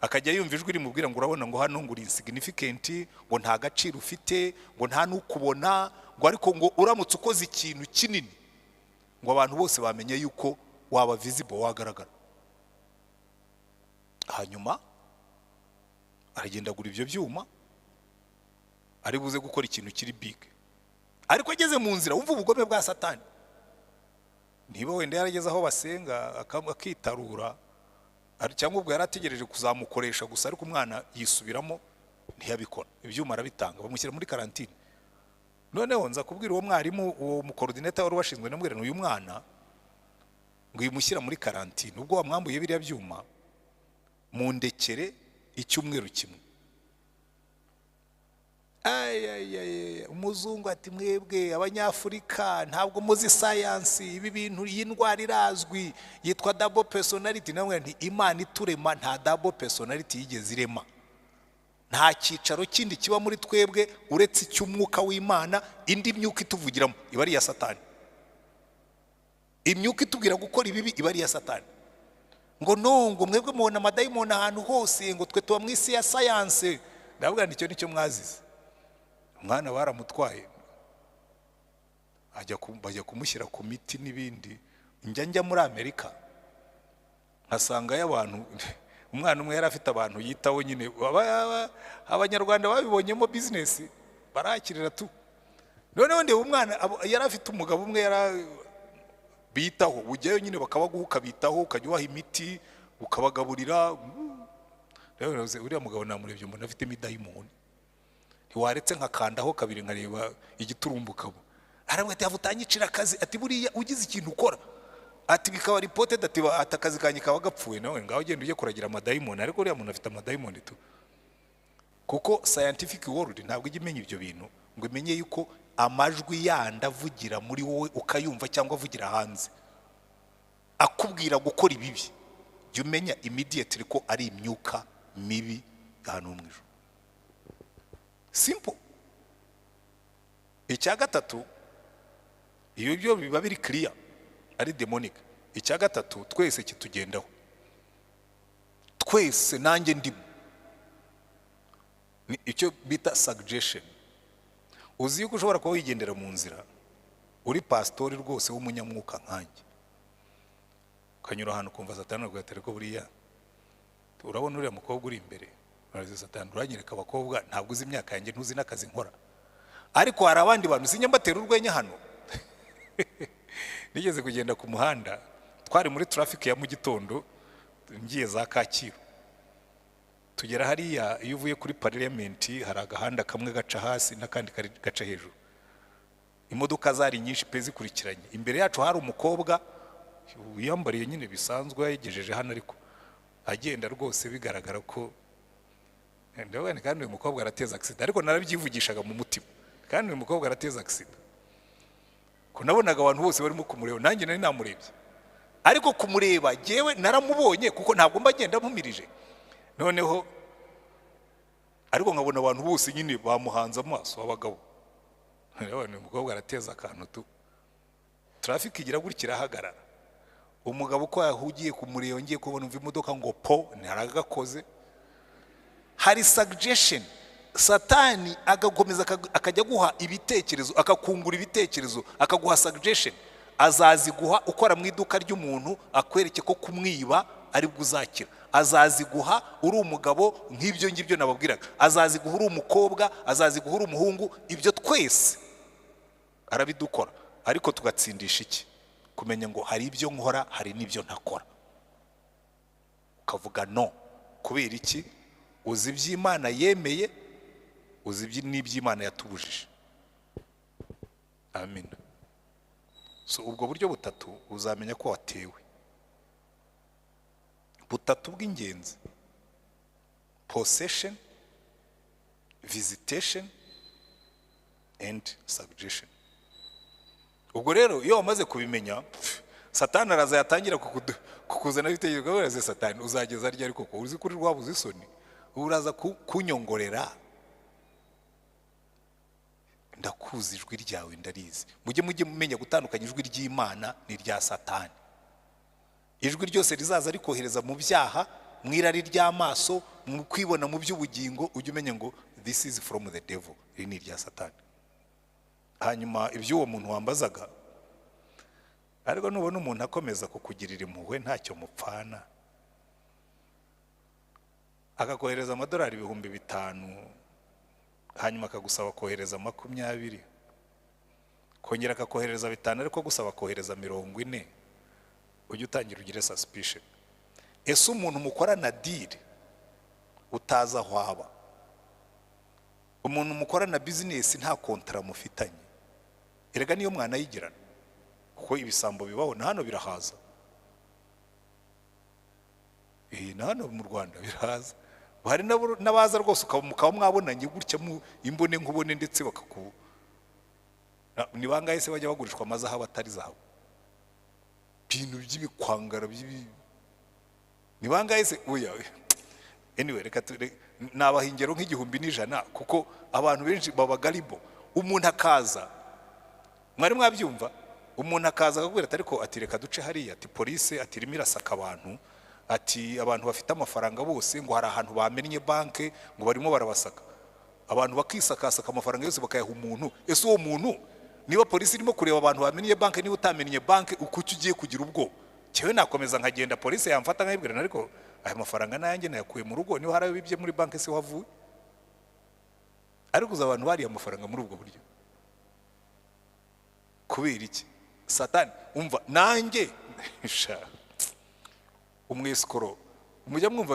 Akajya yumva ijwi rimubwira ngo urabona ngo hano ngo uri insignificant, ngo nta gaciro ufite, ngo nta n'ukubona, ngo ariko ngo uramutse ukoze ikintu kinini ngo abantu bose bamenye yuko waba visible, wagaragara. Hanyuma aragenda agura ibyo byuma, ari buze gukora ikintu kiri big. Ariko ageze mu nzira wumva ubugome bwa Satani. Niba wenda yarageze aho basenga akitarura, cyangwa ubwo yarategereje kuzamukoresha gusa, ariko umwana yisubiramo ntiyabikora, ibyuma arabitanga, bamushyira muri karantine. Noneho nza kubwira uwo mwarimu, uwo mukoordinator wari washinzwe, namubwira uyu mwana ngo yimushyira muri karantine, ubwo wamwambuye biriya byuma mundekere icyumweru kimwe. Umuzungu ati mwebwe abanyafurika ntabwo muzi science, ibi bintu y'indwara irazwi yitwa double personality. Namwe nti Imana iturema nta double personality yigeze irema, nta cyicaro kindi kiba muri twebwe uretse icy'umwuka w'Imana. Indi myuka ituvugiramo iba ari iya Satani, imyuka itubwira gukora ibibi iba ari iya Satani. Ngo ngo mwebwe mubona amadayimoni ahantu hose, ngo twe tuba mu isi ya science. Ndavuga nti icyo nicyo mwazize. Umwana baramutwaye bajya kumushyira ku miti n'ibindi. Njya muri Amerika nkasanga y'abantu, umwana umwe yari afite abantu yitaho nyine, abanyarwanda babibonyemo business barakirira tu. Noneho ndeba umwana yari afite umugabo umwe bitaho, ujyayo nyine bakabaguha ukabitaho, ukajya ubaha imiti ukabagaburira. Rero uriya mugabo namurebye mbona afite imidayimoni, ntiwaretse nkakandaho kabiri nkareba igiturumbukabo. Arambwira ati avutanyicira akazi, ati buriya ugize ikintu ukora, ati bikaba reported, ati akazi kanye kaba gapfuye. Nawe ngaho genda ujye kuragira amadayimoni. Ariko uriya muntu afite amadayimoni tu, kuko scientific world ntabwo ijya imenya ibyo bintu ngo imenye yuko amajwi yandi avugira muri wowe ukayumva cyangwa avugira hanze akubwira gukora ibibi, jya umenya immediately ko ari imyuka mibi hano mu ijuru. Simple. Icya gatatu, iyo byo biba biri clear ari demonic. Icya gatatu twese kitugendaho, twese nanjye ndimo, ni icyo bita suggestion. Uzi yuko ushobora kuba wigendera mu nzira uri pastori rwose w'umunyamwuka nkanjye, ukanyura ahantu kumva Satani agwatera ko buriya urabona uriya mukobwa uri imbere, urazi Satani uranyereka abakobwa ntabwo uzi imyaka yanjye, ntuzi n'akazi nkora. Ariko hari abandi bantu sinya mbatera urwenya hano. Nigeze kugenda ku muhanda, twari muri traffic ya mu gitondo, ngiye za Kacyiru tugera hariya iyo uvuye kuri parliament hari agahanda kamwe gaca hasi n'akandi gaca hejuru imodoka zari nyinshi pe zikurikiranye imbere yacu hari umukobwa yambariye nyine bisanzwe yagejeje hano ariko agenda rwose bigaragara ko ndabona kandi uyu mukobwa arateza accident ariko narabyivugishaga mu mutima kandi uyu mukobwa arateza accident ko nabonaga abantu bose barimo kumureba nanjye nari namurebye ariko kumureba jewe naramubonye kuko ntabwo mba ngenda mumirije noneho ariko nkabona abantu bose nyine bamuhanze amaso abagabo uyu mukobwa arateza akantu tu traffic igira gutya hagarara umugabo ko yahugiye kumureba ngiye kubona umva imodoka ngo po ntaragakoze hari suggestion satani agakomeza akajya guha ibitekerezo akakungura ibitekerezo akaguha suggestion azaziguha ukora mu iduka ry'umuntu akwereke ko kumwiba ari buzakira azaziguha uri umugabo nk'ibyo ngibyo nababwiraga azaziguha uri umukobwa azaziguha uri umuhungu ibyo twese arabidukora ariko tugatsindisha iki kumenya ngo hari ibyo nkora hari n'ibyo ntakora ukavuga no kubera iki uzi iby'Imana yemeye uzi n'iby'Imana yatubujije amen so ubwo buryo butatu uzamenya ko watewe butatu bw'ingenzi possession visitation and suggestion ubwo rero iyo wamaze kubimenya satani araza yatangira kukuzana ibitekerezo baraze satani uzageza ryari ariko ko uzi kuri rwabuze isoni uraza kunyongorera ndakuzi ijwi ryawe ndarizi mujye mumenya gutandukanya ijwi ry'Imana n'irya satani ijwi ryose rizaza rikohereza mu byaha mwirari ry'amaso mu kwibona mu by'ubugingo ujye umenya ngo this is from the devil iri ni irya satani hanyuma iby'uwo muntu wambazaga ariko nubona umuntu akomeza kukugirira impuhwe ntacyo mupfana akakohereza amadolari 5,000 hanyuma akagusaba kohereza 20 kongera akakohereza 5 ariko gusaba kohereza 40 ujye utangira ugire suspicion ese umuntu mukorana deal utaza aho aba umuntu mukorana business nta contract mufitanye erega niyo mwana yigirana kuko ibisambo bibaho na hano birahaza na hano mu Rwanda birahaza hari n'abaza rwose ukaba mwabonanye gutya mu imbone nkubone ndetse bakaku ni bangahe se bajya bagurishwa amazahabu atari zahabu bintu by'ibikwangara ni bangahe se oya anyway reka nabaha ingero nk'igihumbi kuko abantu benshi baba garibo umuntu akaza mwari mwabyumva umuntu akaza akagwira ariko ati reka duce hariya ati police ati irimo irasaka abantu ati abantu bafite amafaranga bose ngo hari ahantu bamennye banke ngo barimo barabasaka abantu bakisakasaka amafaranga yose bakayaha umuntu ese uwo muntu niba polisi irimo kureba abantu bamennye banke niba utamennye banke uko ugiye kugira ubwo cyewe nakomeza nkagenda polisi yamfata nkayibwira ariko aya mafaranga nayanjye nayakuye mu rugo niba harayo bibye muri banke se wavuye ariko uza abantu bari amafaranga muri ubwo buryo kubera iki satani umva nanjye umwesikoro mujya mwumva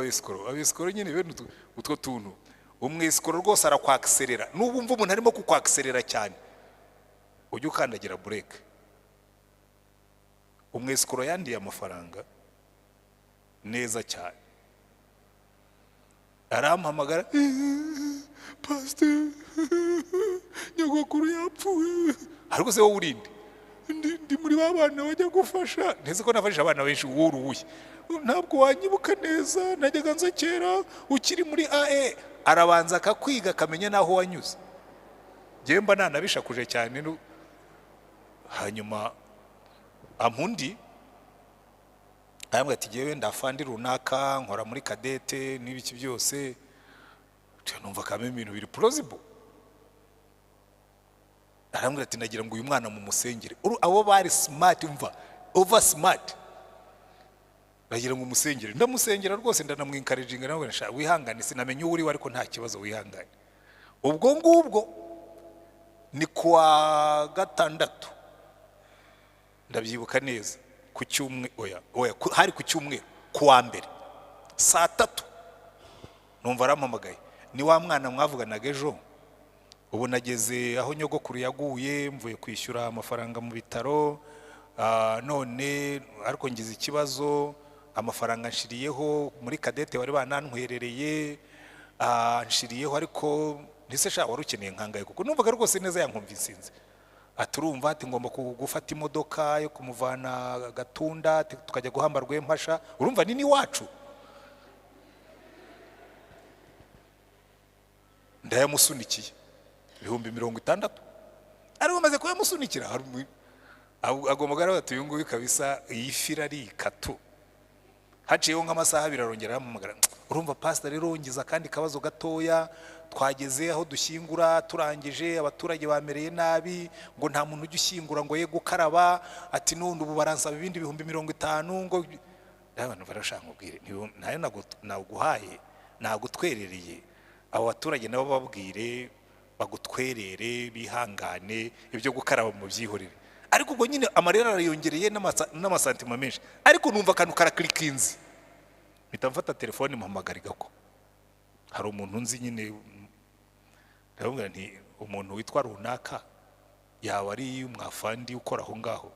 abesikoro nyine bene utwo tuntu umwesikoro rwose arakwakiserera n'ubu umva umuntu arimo kukwakiserera cyane ujye ukandagira break umwesikoro yandiye amafaranga neza cyane arampamagara pastor nyogokuru yapfuye ariko se wowe urinde ndi muri babana bajya gufasha nteze ko nafasha abana benshi wuruye ntabwo wanyibuka neza najyaga nza kera ukiri muri AE arabanza akakwiga akamenya naho wanyuze ngiye mba nanabishakuje cyane hanyuma ampundi ayambwa ati ngewe ndafandi runaka nkora muri kadete n'ibiki byose numva kame ibintu biri plausible arambwira ati nagira ngo uyu mwana mu musengere abo bari smart umva over smart nagira ngo umusengere ndamusengera rwose ndanamwinkarejinga nawe nshaka wihangane sinamenye uri we ariko nta kibazo wihangane ubwo ngubwo ni kwa gatandatu ndabyibuka neza ku cyumwe oya hari ku cyumwe kuwa mbere saa 3 numva arampamagaye, ni wa mwana mwavuganaga ejo, ubu nageze aho nyogokuru yaguye, mvuye kwishyura amafaranga mu bitaro, none ariko ngize ikibazo, amafaranga nshiriyeho muri kadete wari banantwerereye, nshiriyeho ariko ntise sha wari ukeneye nkangaye, kuko numvaga rwose neza yankumvisinze. Aturumva ati ngomba gufata imodoka yo kumuvana Gatunda tukajya guhamba Rwempasha, urumva nini wacu. Ndayamusunikiye 60,000, ari umaze kuyamusunikira, agomba garaho ati uyu nguyu kabisa iyi fira ari ikatu. Haciyeho nk'amasaha 2 arongera aramumagara, urumva pastor rero ngiza kandi kabazo gatoya, twageze aho dushyingura turangije, abaturage bamereye nabi, ngo nta muntu ujya ushyingura ngo ye gukaraba, ati none ubu baransaba ibindi 50,000 ngo abantu barashaka ubwire nayo naguhaye nagutwerereye, abo baturage nabo babwire bagutwerere bihangane, ibyo gukaraba mu byihorere. Ariko ubwo nyine amarera arayongereye n'amasantima menshi, ariko numva akantu karaklikinzi, mpita mfata telefone mpamagariga ko hari umuntu nzi nyine, ndabona nti umuntu witwa runaka yawe ari umwafandi ukora aho ngaho,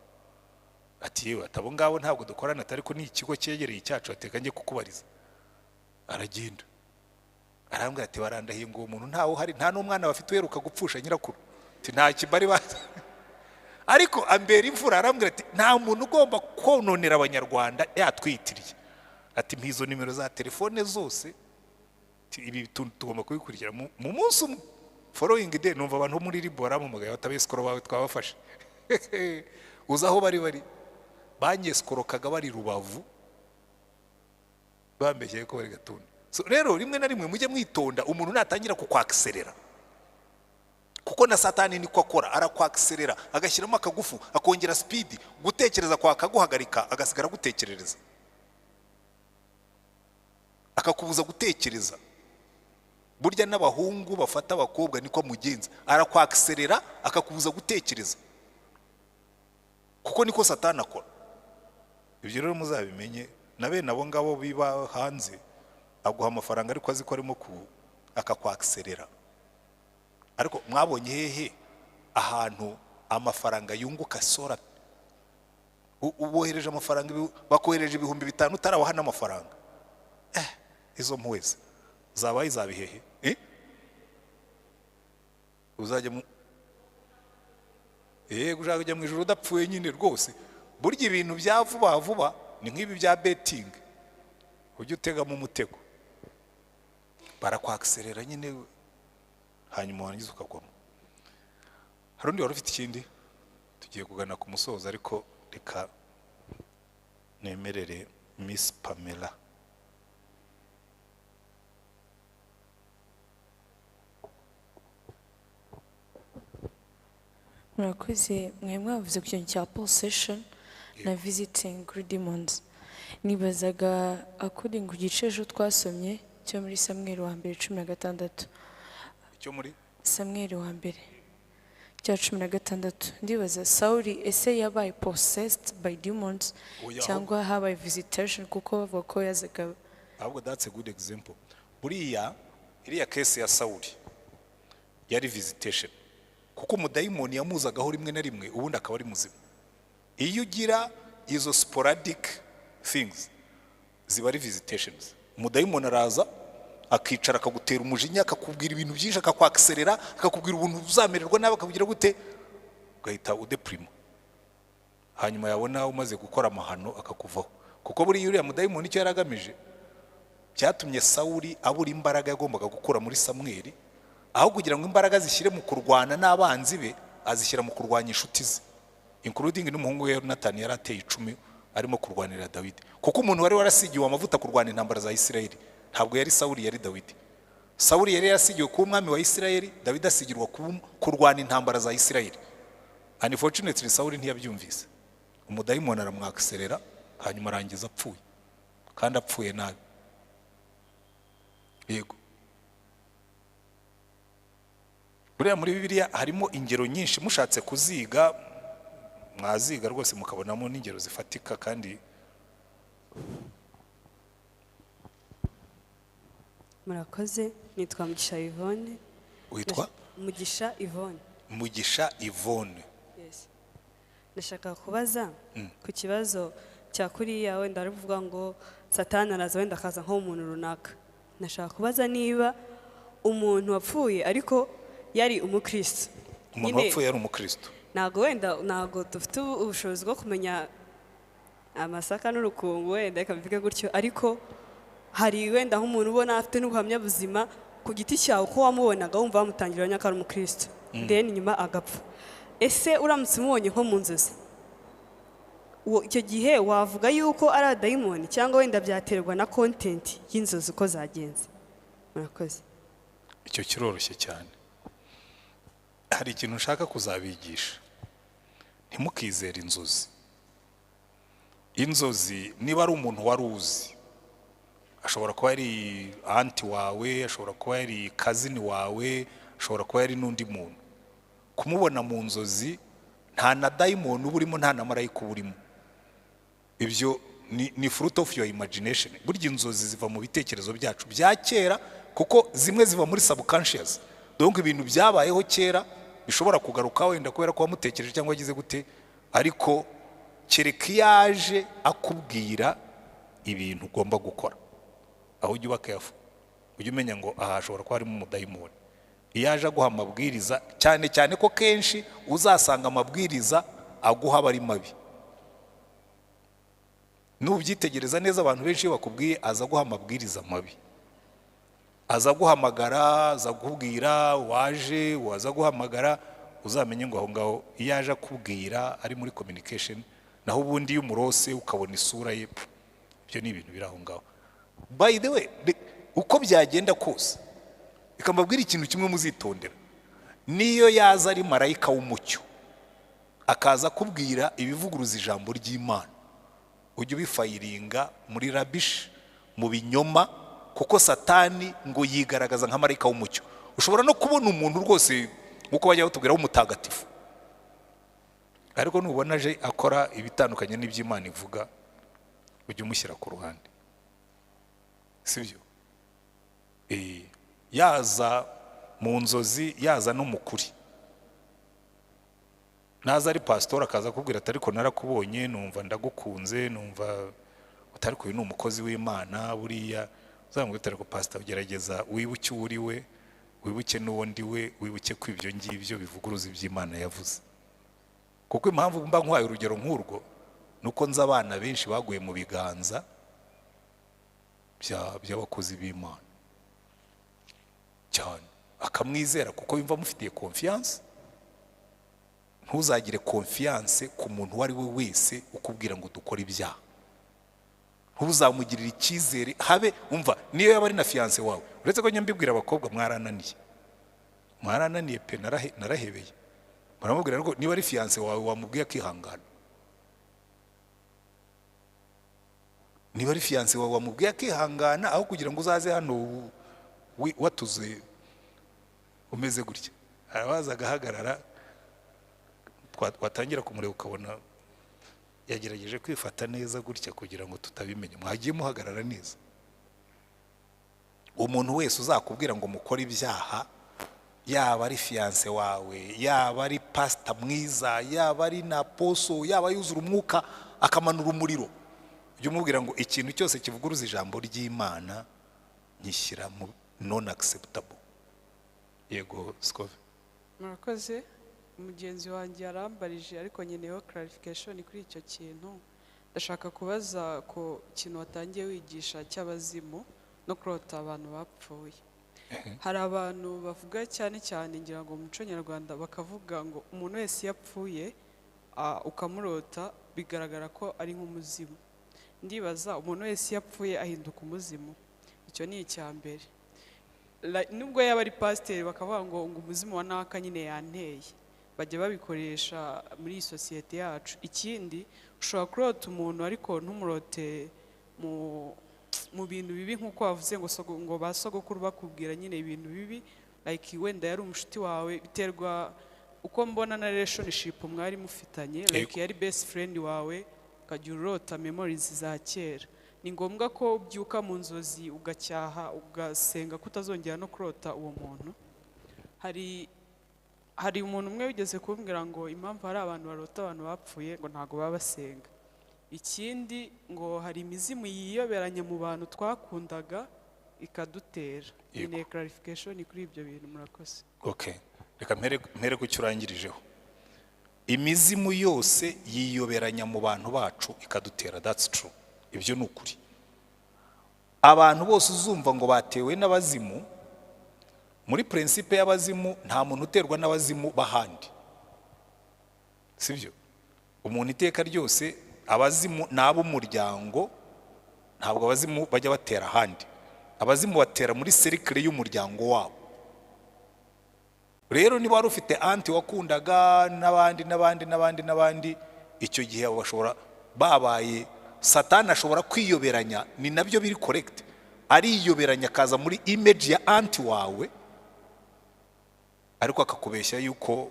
ati yewe atabo ngabo ntabwo dukorana, ariko ni ikigo cyegereye icyacu, atekanye kukubariza. Aragenda arambwira ati barandahiye ngo umuntu ntawo hari, nta n'umwana bafite uheruka gupfusha nyirakuru, ati nta kibari baza. Ariko ambera imfura, arambwira ati nta muntu ugomba kononera abanyarwanda yatwitiriye, ati mpizo nimero za telefone zose, ibi tugomba kubikurikira mu munsi umwe. Following day numva abantu muri Ribo baramumagaye, batabeskoro bawe twabafashe. Uza aho bari banyeskorokaga bari Rubavu, bambeshye ko bari Gatunda. So rero rimwe na rimwe mujye mwitonda umuntu natangira kukwakiserera, kuko na satani niko akora, arakwakiserera agashyiramo akagufu, akongera speed, gutekereza kwa kaguhagarika, agasigara gutekerereza, akakubuza gutekereza. Burya n'abahungu bafata abakobwa niko mugenza, arakwakiserera akakubuza gutekereza, kuko niko satani akora. Ibyo rero muzabimenye, na bene abo ngabo biba hanze aguha amafaranga ariko azi ko arimo akakwakiserera. Ariko mwabonye hehe ahantu amafaranga yunguka sora? Ubohereje amafaranga, bakohereje 5,000 utarabaha n'amafaranga. Izo MWESE zabaye zabihehe? Uzajya mu gushaka kujya mu ijuru udapfuye nyine rwose. Burya ibintu bya vuba vuba ni nk'ibi bya betting, ujye utega mu mutego, barakwakiserera nyine, hanyuma wangiza ukagwamo. Hari undi wari ufite ikindi? Tugiye kugana ku musozo, ariko reka nemerere Miss Pamela. Murakoze, mwe mwavuze ku kintu cya possession na visiting kuri demons. Nibazaga according ku gice ejo twasomye cyo muri Samuel wa mbere 16, icyo muri Samuel wa mbere cya 16, ndibaza Sauli ese yabaye possessed by demons cyangwa habaye visitation, kuko bavuga ko yazaga. Ahubwo that's a good example. Buriya iriya case ya Sauli yari visitation, kuko umudayimoni yamuzagaho rimwe na rimwe, ubundi akaba ari muzima. Iyo ugira izo sporadic things ziba ari visitations. Umudayimoni araza akicara akagutera umujinya, akakubwira ibintu byinshi, akakwakiserera, akakubwira ubuntu uzamererwa nawe, akabugira gute, ugahita udeprima. Hanyuma yabona umaze gukora amahano akakuvaho, kuko buri yuriya mudayimoni icyo yaragamije byatumye Sauli abura imbaraga yagombaga gukura muri Samuel, aho kugira ngo imbaraga zishyire mu kurwana n'abanzi be, azishyira mu kurwanya inshuti ze, including n'umuhungu we Nathan yari ateye 10 arimo kurwanira David. Kuko umuntu wari warasigiwe amavuta kurwana intambara za Isirayeli ntabwo yari Sauli, yari David. Sauli yari yasigiwe kuba umwami wa Isirayeli, David asigirwa kurwana intambara za Isirayeli. Unfortunately Sauli ntiyabyumvise, umudayimoni aramwakiserera, hanyuma arangiza apfuye, kandi apfuye nabi. Yego, buriya muri Bibiliya harimo ingero nyinshi, mushatse kuziga mwaziga rwose mukabonamo n'ingero zifatika. Kandi murakoze nitwa Mugisha Yvonne. Witwa Mugisha Yvonne. Mugisha Yvonne. Yes. Ndashaka kubaza ku kibazo cya kuriya wenda aravuga ngo Satani araza wenda akaza nko umuntu runaka. Ndashaka kubaza niba umuntu wapfuye ariko yari umukristo. Umuntu wapfuye yari umukristo. Ntago dufite ubushobozi bwo kumenya amasaka n'urukungu wenda ikabivuga gutyo, ariko hari wenda nk'umuntu ubona afite n'ubuhamya buzima ku giti cyawe ko wamubonaga wumva bamutangira nyakara umukristo then nyuma agapfa. Ese uramutse umubonye nko mu nzozi, icyo gihe wavuga yuko ari adayimoni cyangwa wenda byaterwa na content y'inzozi uko zagenze? Murakoze. Icyo kiroroshye cyane. Hari ikintu nshaka kuzabigisha. Ntimukizere inzozi. Inzozi niba ari umuntu wari uzi, ashobora kuba ari anti wawe, ashobora kuba ari cousin wawe, ashobora kuba ari n'undi muntu. Kumubona mu nzozi nta na dayimoni uburimo, nta na marayika uburimo. Ibyo ni fruit of your imagination. Burya inzozi ziva mu bitekerezo byacu bya kera, kuko zimwe ziva muri subconscious. Donc ibintu byabayeho kera bishobora kugaruka wenda kubera ko wamutekereje cyangwa yagize gute, ariko kereka yaje akubwira ibintu ugomba gukora. Aho ujya ubakayafu, ujya umenya ngo aha hashobora kuba harimo umudayimoni. Iyo aje aguha amabwiriza, cyane cyane ko kenshi uzasanga amabwiriza aguha aba ari mabi. Nubyitegereza neza abantu benshi iyo bakubwiye aza guha amabwiriza mabi. Aza guhamagara, aza kubwira waje, waza guhamagara, uzamenye ngo aho ngaho iyo aje akubwira ari muri communication, naho ubundi y'umurose ukabona isura ye. Ibyo ni ibintu biri aho ngaho. By the way, uko byagenda kose ikambabwira ikintu kimwe muzitondera. Niyo yaza ari marayika w'umucyo akaza kubwira ibivuguruza ijambo ry'Imana, ujye ubifayiringa muri rubbish, mu binyoma, kuko Satani ngo yigaragaza nka marayika w'umucyo. Ushobora no kubona umuntu rwose nkuko bajya batubwira w'umutagatifu, ariko nubona aje akora ibitandukanye n'iby'Imana ivuga, ujye umushyira ku ruhande. Sibyo? Yaza mu nzozi, yaza no mu kuri. Naza ari pastor akaza kubwira ati ariko narakubonye, numva ndagukunze, numva utari kuyu n'umukozi w'Imana, buriya uzamubwira ariko pastor ugerageza wibuke uri we, wibuke n'uwo ndi we, wibuke ko ibyo ngibyo bivuguruza iby'Imana yavuze. Kuko impamvu mba nkwaye urugero nk'urwo nuko nza abana benshi baguye mu biganza by'abakozi b'Imana cyane, akamwizera kuko yumva mufitiye confiance. Ntuzagire confiance ku muntu wari we wese ukubwira ngo dukora ibyaha. Ntuzamugirira icyizere habe, umva niyo yaba ari na fiance wawe. Uretse ko nyambibwira abakobwa mwarananiye pe, narahebeye. Baramubwira ngo niba ari fiance wawe wamubwiye akihangana. Niba ari fiance wawe wamubwiye akihangana, aho kugira ngo uzaze hano watuze umeze gutya. Arabaza agahagarara, watangira kumureba ukabona yagerageje kwifata neza gutya kugira ngo tutabimenya. Mwagiye muhagarara neza. Umuntu wese uzakubwira ngo mukora ibyaha, yaba ari fiance wawe, yaba ari pastor mwiza, yaba ari na apostle, yaba yuzura umwuka akamanura umuriro, ujye umubwira ngo ikintu cyose kivuguruza ijambo ry'Imana nyishyira mu non acceptable. Yego Scove. Murakoze. Umugenzi wanjye yarambarije ariko nyeneyeho clarification kuri icyo kintu. Ndashaka kubaza ko ikintu watangiye wigisha cy'abazimu no kurota abantu bapfuye. Hari abantu bavuga cyane cyane ngira ngo mu muco nyarwanda bakavuga ngo umuntu wese yapfuye ukamurota bigaragara ko ari nk'umuzimu. Ndibaza umuntu wese yapfuye ahinduka umuzimu? Icyo ni icyambere. Nubwo yaba ari pasiteri bakavuga ngo umuzimu wa naka nyine yanteye, bajya babikoresha muri iyi sosiyete yacu. Ikindi ushobora kurota umuntu ariko ntumurote mu bintu bibi nk'uko wavuze ngo ba sogokuru bakubwira nyine ibintu bibi, like wenda yari umushuti wawe, biterwa uko mbona na relationship mwari mufitanye, like yari best friend wawe, ukajya urota memories za kera. ni ngombwa ko ubyuka mu nzozi ugacyaha ugasenga kutazongera no kurota uwo muntu. Hari umuntu umwe wigeze kumbwira ngo impamvu hari abantu barota abantu bapfuye ngo ntago baba basenga. Ikindi ngo hari imizimu yiyoberanya mu bantu twakundaga ikadutera. Ni clarification kuri ibyo bintu murakoze. Okay, reka mpere ku cyurangirijeho. Imizimu yose yiyoberanya mu bantu bacu ikadutera, that's true. Ibyo ni ukuri. Abantu bose uzumva ngo batewe n'abazimu, muri principe y'abazimu nta muntu uterwa n'abazimu bahandi, sibyo? Umuntu iteka ryose abazimu nabo umuryango, ntabwo abazimu bajya batera ahandi. Abazimu batera muri cercle y'umuryango wabo. Rero niba wari ufite anti wakundaga n'abandi, icyo gihe bashobora babaye Satani ashobora kwiyoberanya, ni nabyo biri correct, ariyoberanya akaza muri image ya anti wawe, ariko akakubeshya yuko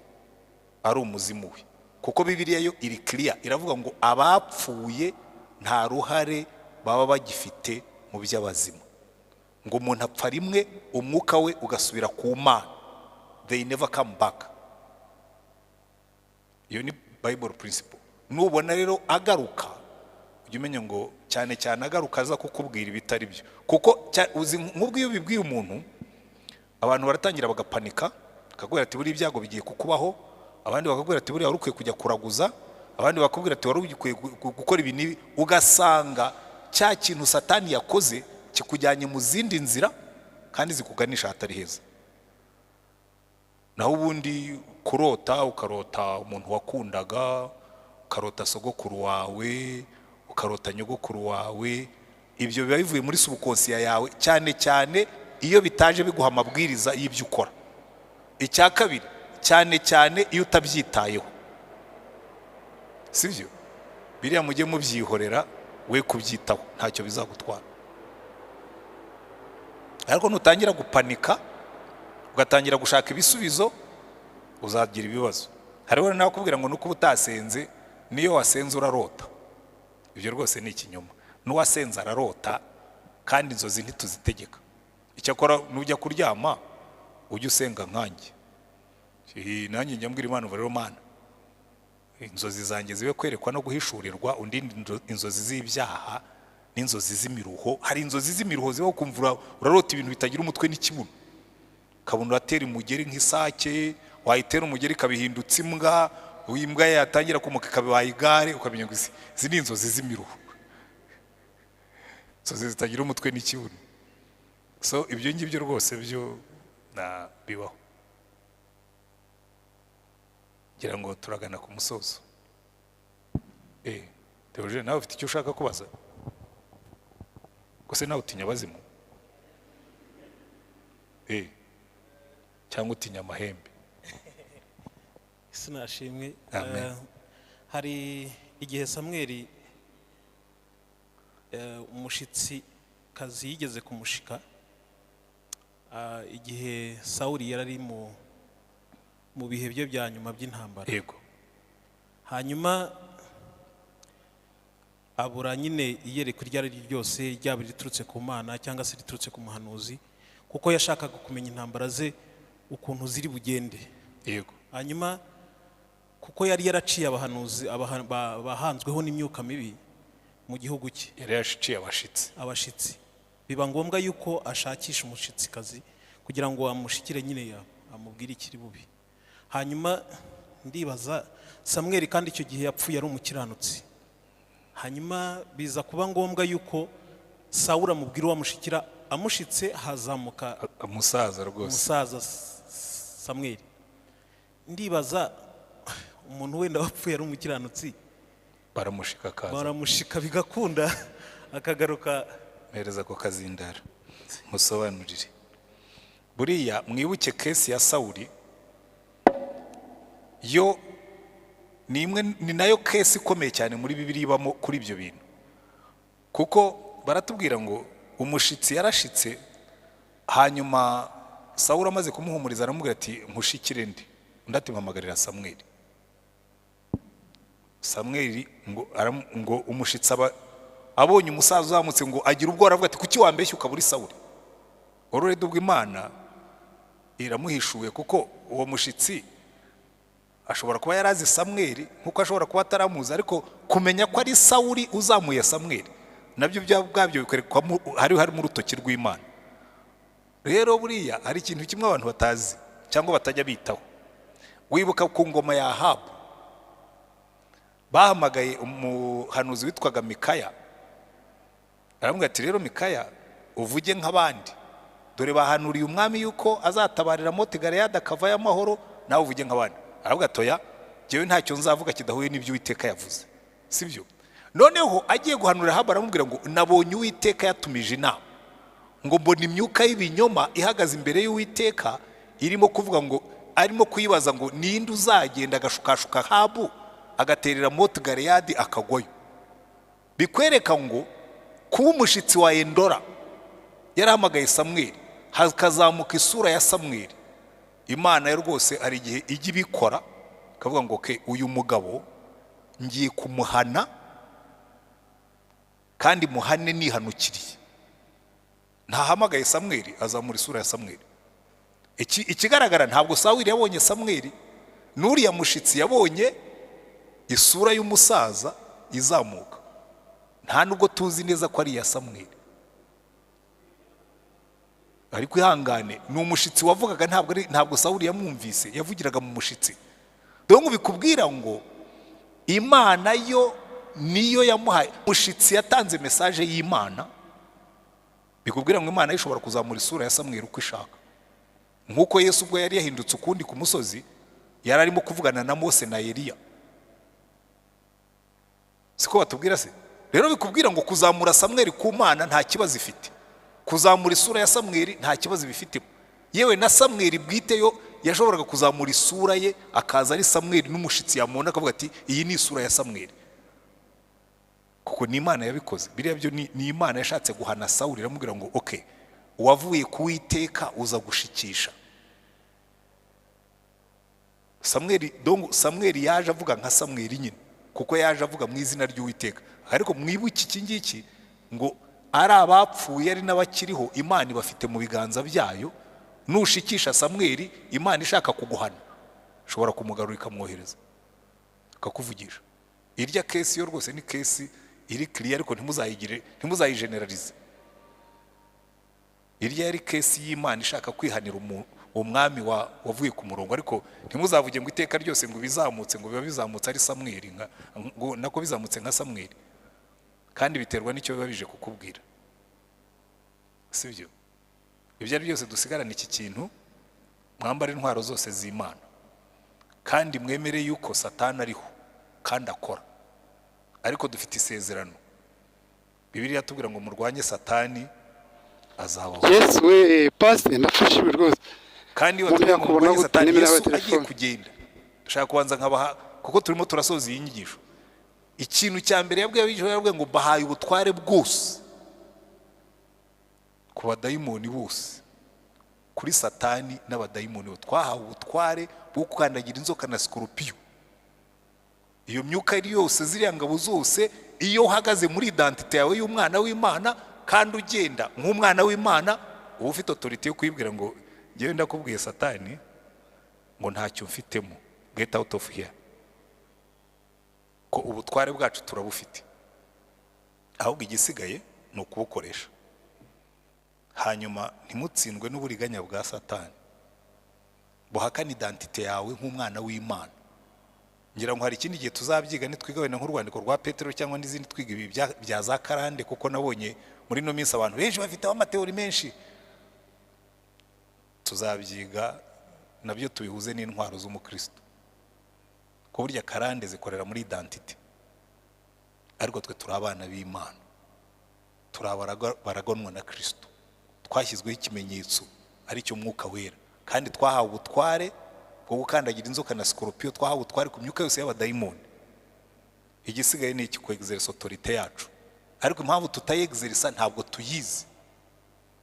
ari umuzimu we. Kuko Bibiliya yo iri clear, iravuga ngo abapfuye nta ruhare baba bagifite mu by'abazimu, ngo umuntu apfa rimwe umwuka we ugasubira ku Mana, they never come back. Iyo ni Bible principle. Nubona rero agaruka, ujye umenya ngo cyane agaruka aza kukubwira ibitari byo. Kuko uzi nk'ubwo iyo bibwiye umuntu, abantu baratangira bagapanika, akakubwira ati buri ibyago bigiye kukubaho, abandi bakakubwira ati buri wari ukwiye kujya kuraguza, abandi bakakubwira ati wari ukwiye gukora ibi nibi, ugasanga cya kintu Satani yakoze kikujyanye mu zindi nzira kandi zikuganisha hatari heza. Naho ubundi kurota, ukarota umuntu wakundaga, ukarota sogokuru wawe, ukarota nyogokuru wawe, ibyo biba bivuye muri subconscious yawe, cyane iyo bitaje biguha amabwiriza y'ibyo ukora. Icya kabiri, cyane iyo utabyitayeho, sibyo? Biriya mujye mubyihorera, we kubyitaho ntacyo bizagutwara. Ariko nutangira gupanika ugatangira gushaka ibisubizo, uzagira ibibazo. Hariho nakubwira ngo nuko utasenze, niyo wasenze urarota. Ibyo rwose ni ikinyoma. N'uwasenze ararota kandi inzozi ntituzitegeka. Icyakora nujya kuryama ujye usenga nkanjye. Nanjye njya mbwira Imana rero Mana, inzozi zanjye zibe kwerekwa no guhishurirwa, undinde inzozi z'ibyaha n'inzozi z'imiruho. Hari inzozi z'imiruho zibaho kumvura urarota ibintu bitagira umutwe n'ikibuno, kabona uratera umugeri nk'isake, wayitera umugeri kabihindutse imbwa, imbwa yatangira kumuka kabibaye igare, ukamenya ngo izi ni inzozi z'imiruho, inzozi zitagira umutwe n'ikibuno. So ibyo ngibyo rwose byo na bibaho. Ngira ngo turagana ku musozo. Theogene, nawe ufite icyo ushaka kubaza? Kose nawe utinya abazimu? Cyangwa utinya amahembe? Sinashimwe. Hari igihe Samweli umushitsi kazi yigeze kumushika, igihe Sawuli yarari mu bihe bye bya nyuma by'intambara. Yego. Hanyuma abura nyine iyerekwa iryo ari ryo ryose, ryaba riturutse ku Mana cyangwa se riturutse ku muhanuzi, kuko yashakaga kumenya intambara ze ukuntu ziri bugende. Yego. Hanyuma kuko yari yaraciye abahanuzi bahanzweho n'imyuka mibi mu gihugu cye, yari yashiye abashitsi, biba ngombwa yuko ashakisha umushitsikazi kugira ngo amushikire nyine amubwire ikiri bubi. Hanyuma ndibaza Samweli kandi icyo gihe yapfuye ari umukiranutsi. Hanyuma biza kuba ngombwa yuko Sawuli amubwira uwamushikira, amushitse hazamuka umusaza rwose, umusaza Samweli. Ndibaza umuntu wenda wapfuye ari umukiranutsi, baramushika bigakunda akagaruka. Mereza ko kazindara musobanurire. Buriya mwibuke kesi ya Sawuli, yo ni nayo kesi ikomeye cyane muri Bibiliya ibamo kuri ibyo bintu. Kuko baratubwira ngo umushitsi yarashitse, hanyuma Sawuli amaze kumuhumuriza aramubwira ati nkushikire ndi, undi ati mpamagarira Samweli ngo umushitsi abonye umusaza uzamutse ngo agira ubwo aravuga ati kuki wambeshye ukaba uri Sawuli. Already ubwo Imana iramuhishuye kuko uwo mushitsi ashobora kuba yarazi Samweli nkuko ashobora kuba ataramuzi, ariko kumenya ko ari Sawuli uzamuye Samweli nabyo byabyo bikwerekwa hari mu rutoki rw'Imana. Rero buriya hari ikintu kimwe abantu batazi cyangwa batajya bitaho. Wibuka ku ngoma ya Ahabu bahamagaye umuhanuzi witwaga Mikaya, aramubwira ati rero Mikaya uvuge nk'abandi, dore bahanuriye umwami yuko azatabarira Moti Galeyadi akavayo amahoro, nawe uvuge nk'abandi. Aravuga atoya jewe ntacyo nzavuga kidahuye n'ibyo Uwiteka yavuze, sibyo? Noneho agiye guhanurira Ahabu aramubwira ngo nabonye Uwiteka yatumije inama, ngo mbona imyuka y'ibinyoma ihagaze imbere y'Uwiteka irimo kuvuga ngo arimo kuyibaza ngo ninde uzagenda agashukashuka Ahabu agaterera Moti Galeyadi akagwayo. Bikwereka ngo kuba umushitsi wa Endora yarahamagaye Samweli hakazamuka isura ya Samweli. Imana yo rwose ari igihe ijya ibikora kavuga ngo ke uyu mugabo ngiye kumuhana kandi muhane nihanukiriye. Ntahamagaye Samweli azamura isura ya Samweli. Ikigaragara ntabwo Sawuli yabonye Samweli, n'uriya mushitsi yabonye isura y'umusaza izamuka. Nta nubwo tuzi neza ko ari iya Samweli, ariko ihangane ni umushitsi wavugaga, ntabwo Sawuli yamwumvise, yavugiraga mu mushitsi. Dore bikubwira ngo Imana yo niyo yamuhaye umushitsi, yatanze message y'Imana. Bikubwira ngo Imana ishobora kuzamura isura ya Samweli uko ishaka, nkuko Yesu ubwo yari yahindutse ukundi ku musozi yari arimo kuvugana na Mose na Eliya. Siko batubwira se? Rero bikubwira ngo kuzamura Samweli ku Mana nta kibazo ifite, kuzamura isura ya Samweli nta kibazo bifite. Yewe na Samweli bwite yo yashoboraga kuzamura isura ye akaza ari Samweli n'umushitsi yamubona akavuga ati iyi ni isura ya Samweli, kuko ni Imana yabikoze. Biriya byo ni Imana yashatse guhana Sawuli, iramubwira ngo okay, wavuye ku Uwiteka uza gushikisha Samweli. Samweli yaje avuga nka Samweli nyine, kuko yaje avuga mu izina ry'Uwiteka. Ariko mwibuke iki ngiki ngo ari abapfuye ari n'abakiriho Imana ibafite mu biganza byayo. Nushikisha Samweli, Imana ishaka kuguhana shobora kumugarura ikamwohereza akakuvugisha. Irya kesi yo rwose ni kesi iri clear, ariko ntimuzayigeneralize. Irya yari kesi y'Imana ishaka kwihanira umwami wavuye ku murongo, ariko ntimuzavuge ngo iteka ryose ngo bizamutse, ngo biba bizamutse ari Samweli ngo nako bizamutse nka Samweli, kandi biterwa n'icyo biba bije kukubwira, sibyo? Ibyo ari byose dusigarana iki kintu, mwambare intwaro zose z'Imana kandi mwemere yuko Satani ariho kandi akora, ariko dufite isezerano. Bibiliya tubwira ngo murwanye Satani azabaho. Yes we pastor nafashije rwose. Kandi watubwira ngo murwanye Satani Yesu agiye kugenda. Dushaka kubanza nkabaha, kuko turimo turasoza iyi nyigisho. Ikintu cya mbere yabwiye ngo bahaye ubutware bwose ku badayimoni bose, kuri Satani n'abadayimoni twahawe ubutware bwo kukandagira inzoka na sikorupiyo. Iyo myuka iri yose, ziriya ngabo zose, iyo uhagaze muri identite yawe y'umwana w'Imana kandi ugenda nk'umwana w'Imana, uba ufite autorité yo kwibwira ngo ngewe ndakubwiye Satani ngo ntacyo mfitemo, get out of here. Ko ubutware bwacu turabufite, ahubwo igisigaye ni ukubukoresha. Hanyuma ntimutsindwe n'uburiganya bwa Satani buhakana identite yawe nk'umwana w'Imana. Ngira ngo hari ikindi gihe tuzabyiga nitwiga wenda nk'urwandiko rwa Petero cyangwa n'izindi twiga ibi bya za karande, kuko nabonye muri no minsi abantu benshi bafite amateori menshi. Tuzabyiga nabyo tubihuze n'intwaro z'umukristo, ko burya karande zikorera muri identite, ariko twe turi abana b'Imana, turi abaragonwa na Kristo, twashyizweho ikimenyetso ari cyo Mwuka Wera, kandi twahawe ubutware bwo gukandagira inzoka na sikorupiyo, twahawe ubutware ku myuka yose y'abadayimoni. Igisigaye ni iki? Ku exercise autorité yacu. Ariko impamvu tutayexerisa ntabwo tuyizi,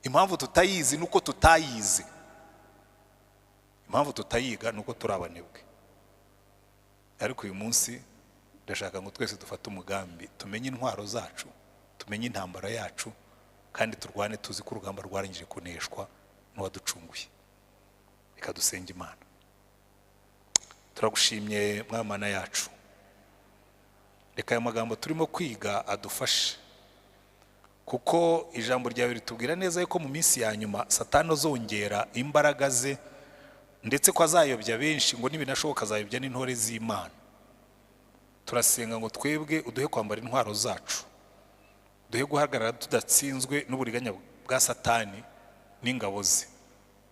impamvu tutayizi nuko tutayizi, impamvu tutayiga nuko turi abanebwe. Ariko uyu munsi ndashaka ngo twese dufate umugambi, tumenye intwaro zacu, tumenye intambara yacu kandi turwane tuzi ko urugamba rwarangije kuneshwa n'uwaducunguye. Reka dusenge Imana. Turagushimye Mwamana yacu, reka aya magambo turimo kwiga adufashe, kuko ijambo ryawe ritubwira neza yuko mu minsi ya nyuma Satani azongera imbaraga ze, ndetse ko azayobya benshi, ngo nibinashoboka azayobya n'intore z'Imana. Turasenga ngo twebwe uduhe kwambara intwaro zacu, duhe guhagarara tudatsinzwe n'uburiganya bwa Satani n'ingabo ze,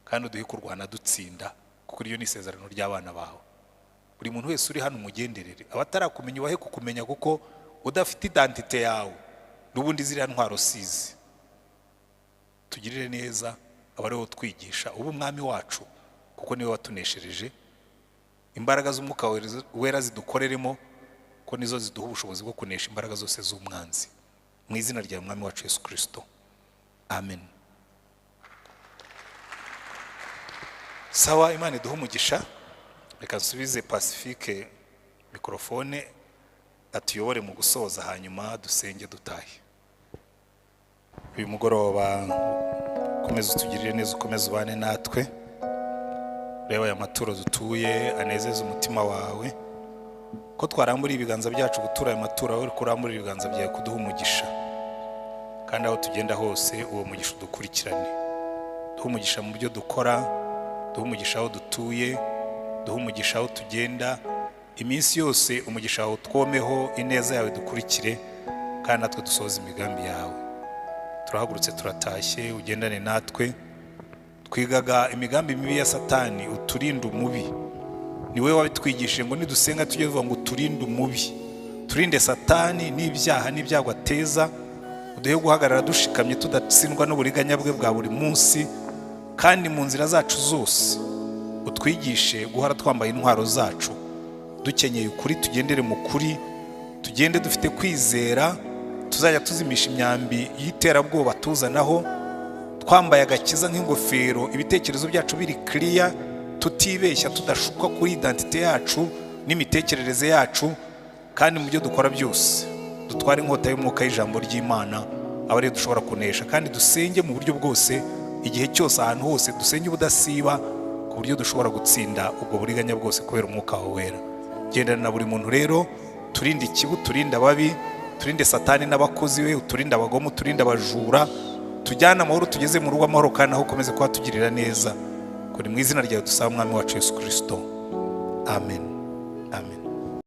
kandi uduhe kurwana dutsinda, kuko iyo ni isezerano ry'abana bawe. Buri muntu wese uri hano umugenderere, abatarakumenya ubahe kukumenya, kuko udafite identite yawe n'ubundi ziriya ntwaro sizi. Tugirire neza abariho twigisha, ubu umwami wacu, kuko niwe watuneshereje. Imbaraga z'umwuka wera zidukoreremo, ko nizo ziduha ubushobozi bwo kunesha imbaraga zose z'umwanzi. Mu izina rya Mwami wacu Yesu Kristo, amen. Sawa, Imana iduha umugisha. Reka nsubize Pacifique mikrofone atuyobore mu gusoza, hanyuma dusenge dutahe. Uyu mugoroba komeza utugirire neza, ukomeza ubane natwe. Reba aya maturo dutuye anezeze umutima wawe, ko twarambura ibiganza byacu gutura aya maturo, aho kurambura ibiganza byawe kuduha umugisha, kandi aho tugenda hose uwo mugisha udukurikirane. Duha umugisha mu byo dukora, duha umugisha aho dutuye, duha umugisha aho tugenda, iminsi yose umugisha aho twomeho, ineza yawe dukurikire, kandi natwe dusohoze imigambi yawe. Turahagurutse turatashye, ugendane natwe. Twigaga imigambi mibi ya Satani, uturinde umubi. Ni wewe wabitwigishije ngo nidusenga tujye tuvuga ngo uturinde umubi, turinde Satani n'ibyaha n'ibyago ateza, uduhe guhagarara dushikamye tudatsindwa n'uburiganya bwe bwa buri munsi, kandi mu nzira zacu zose utwigishe guhora twambaye intwaro zacu, dukenyeye ukuri, tugendere mu kuri, tugende dufite kwizera, tuzajya tuzimisha imyambi y'iterabwoba tuzanaho, twambaye agakiza nk'ingofero, ibitekerezo byacu biri clear, tutibeshya, tudashuka kuri identite yacu n'imitekerereze yacu, kandi mu byo dukora byose dutware inkota y'umwuka y'ijambo ry'Imana, aba ariyo dushobora kunesha. Kandi dusenge mu buryo bwose, igihe cyose, ahantu hose, dusenge ubudasiba, ku buryo dushobora gutsinda ubwo buriganya bwose kubera umwuka wawe wera. Gendana na buri muntu rero, turinde ikibu, turinde ababi, turinde Satani n'abakozi we, uturinde abagome, uturinde abajura, tujyana amahoro, tugeze mu rugo amahoro, kandi aho ukomeze kuba tugirira neza. Kuri mu izina ryawe dusaba Mwami wacu Yesu Kristo, amen, amen.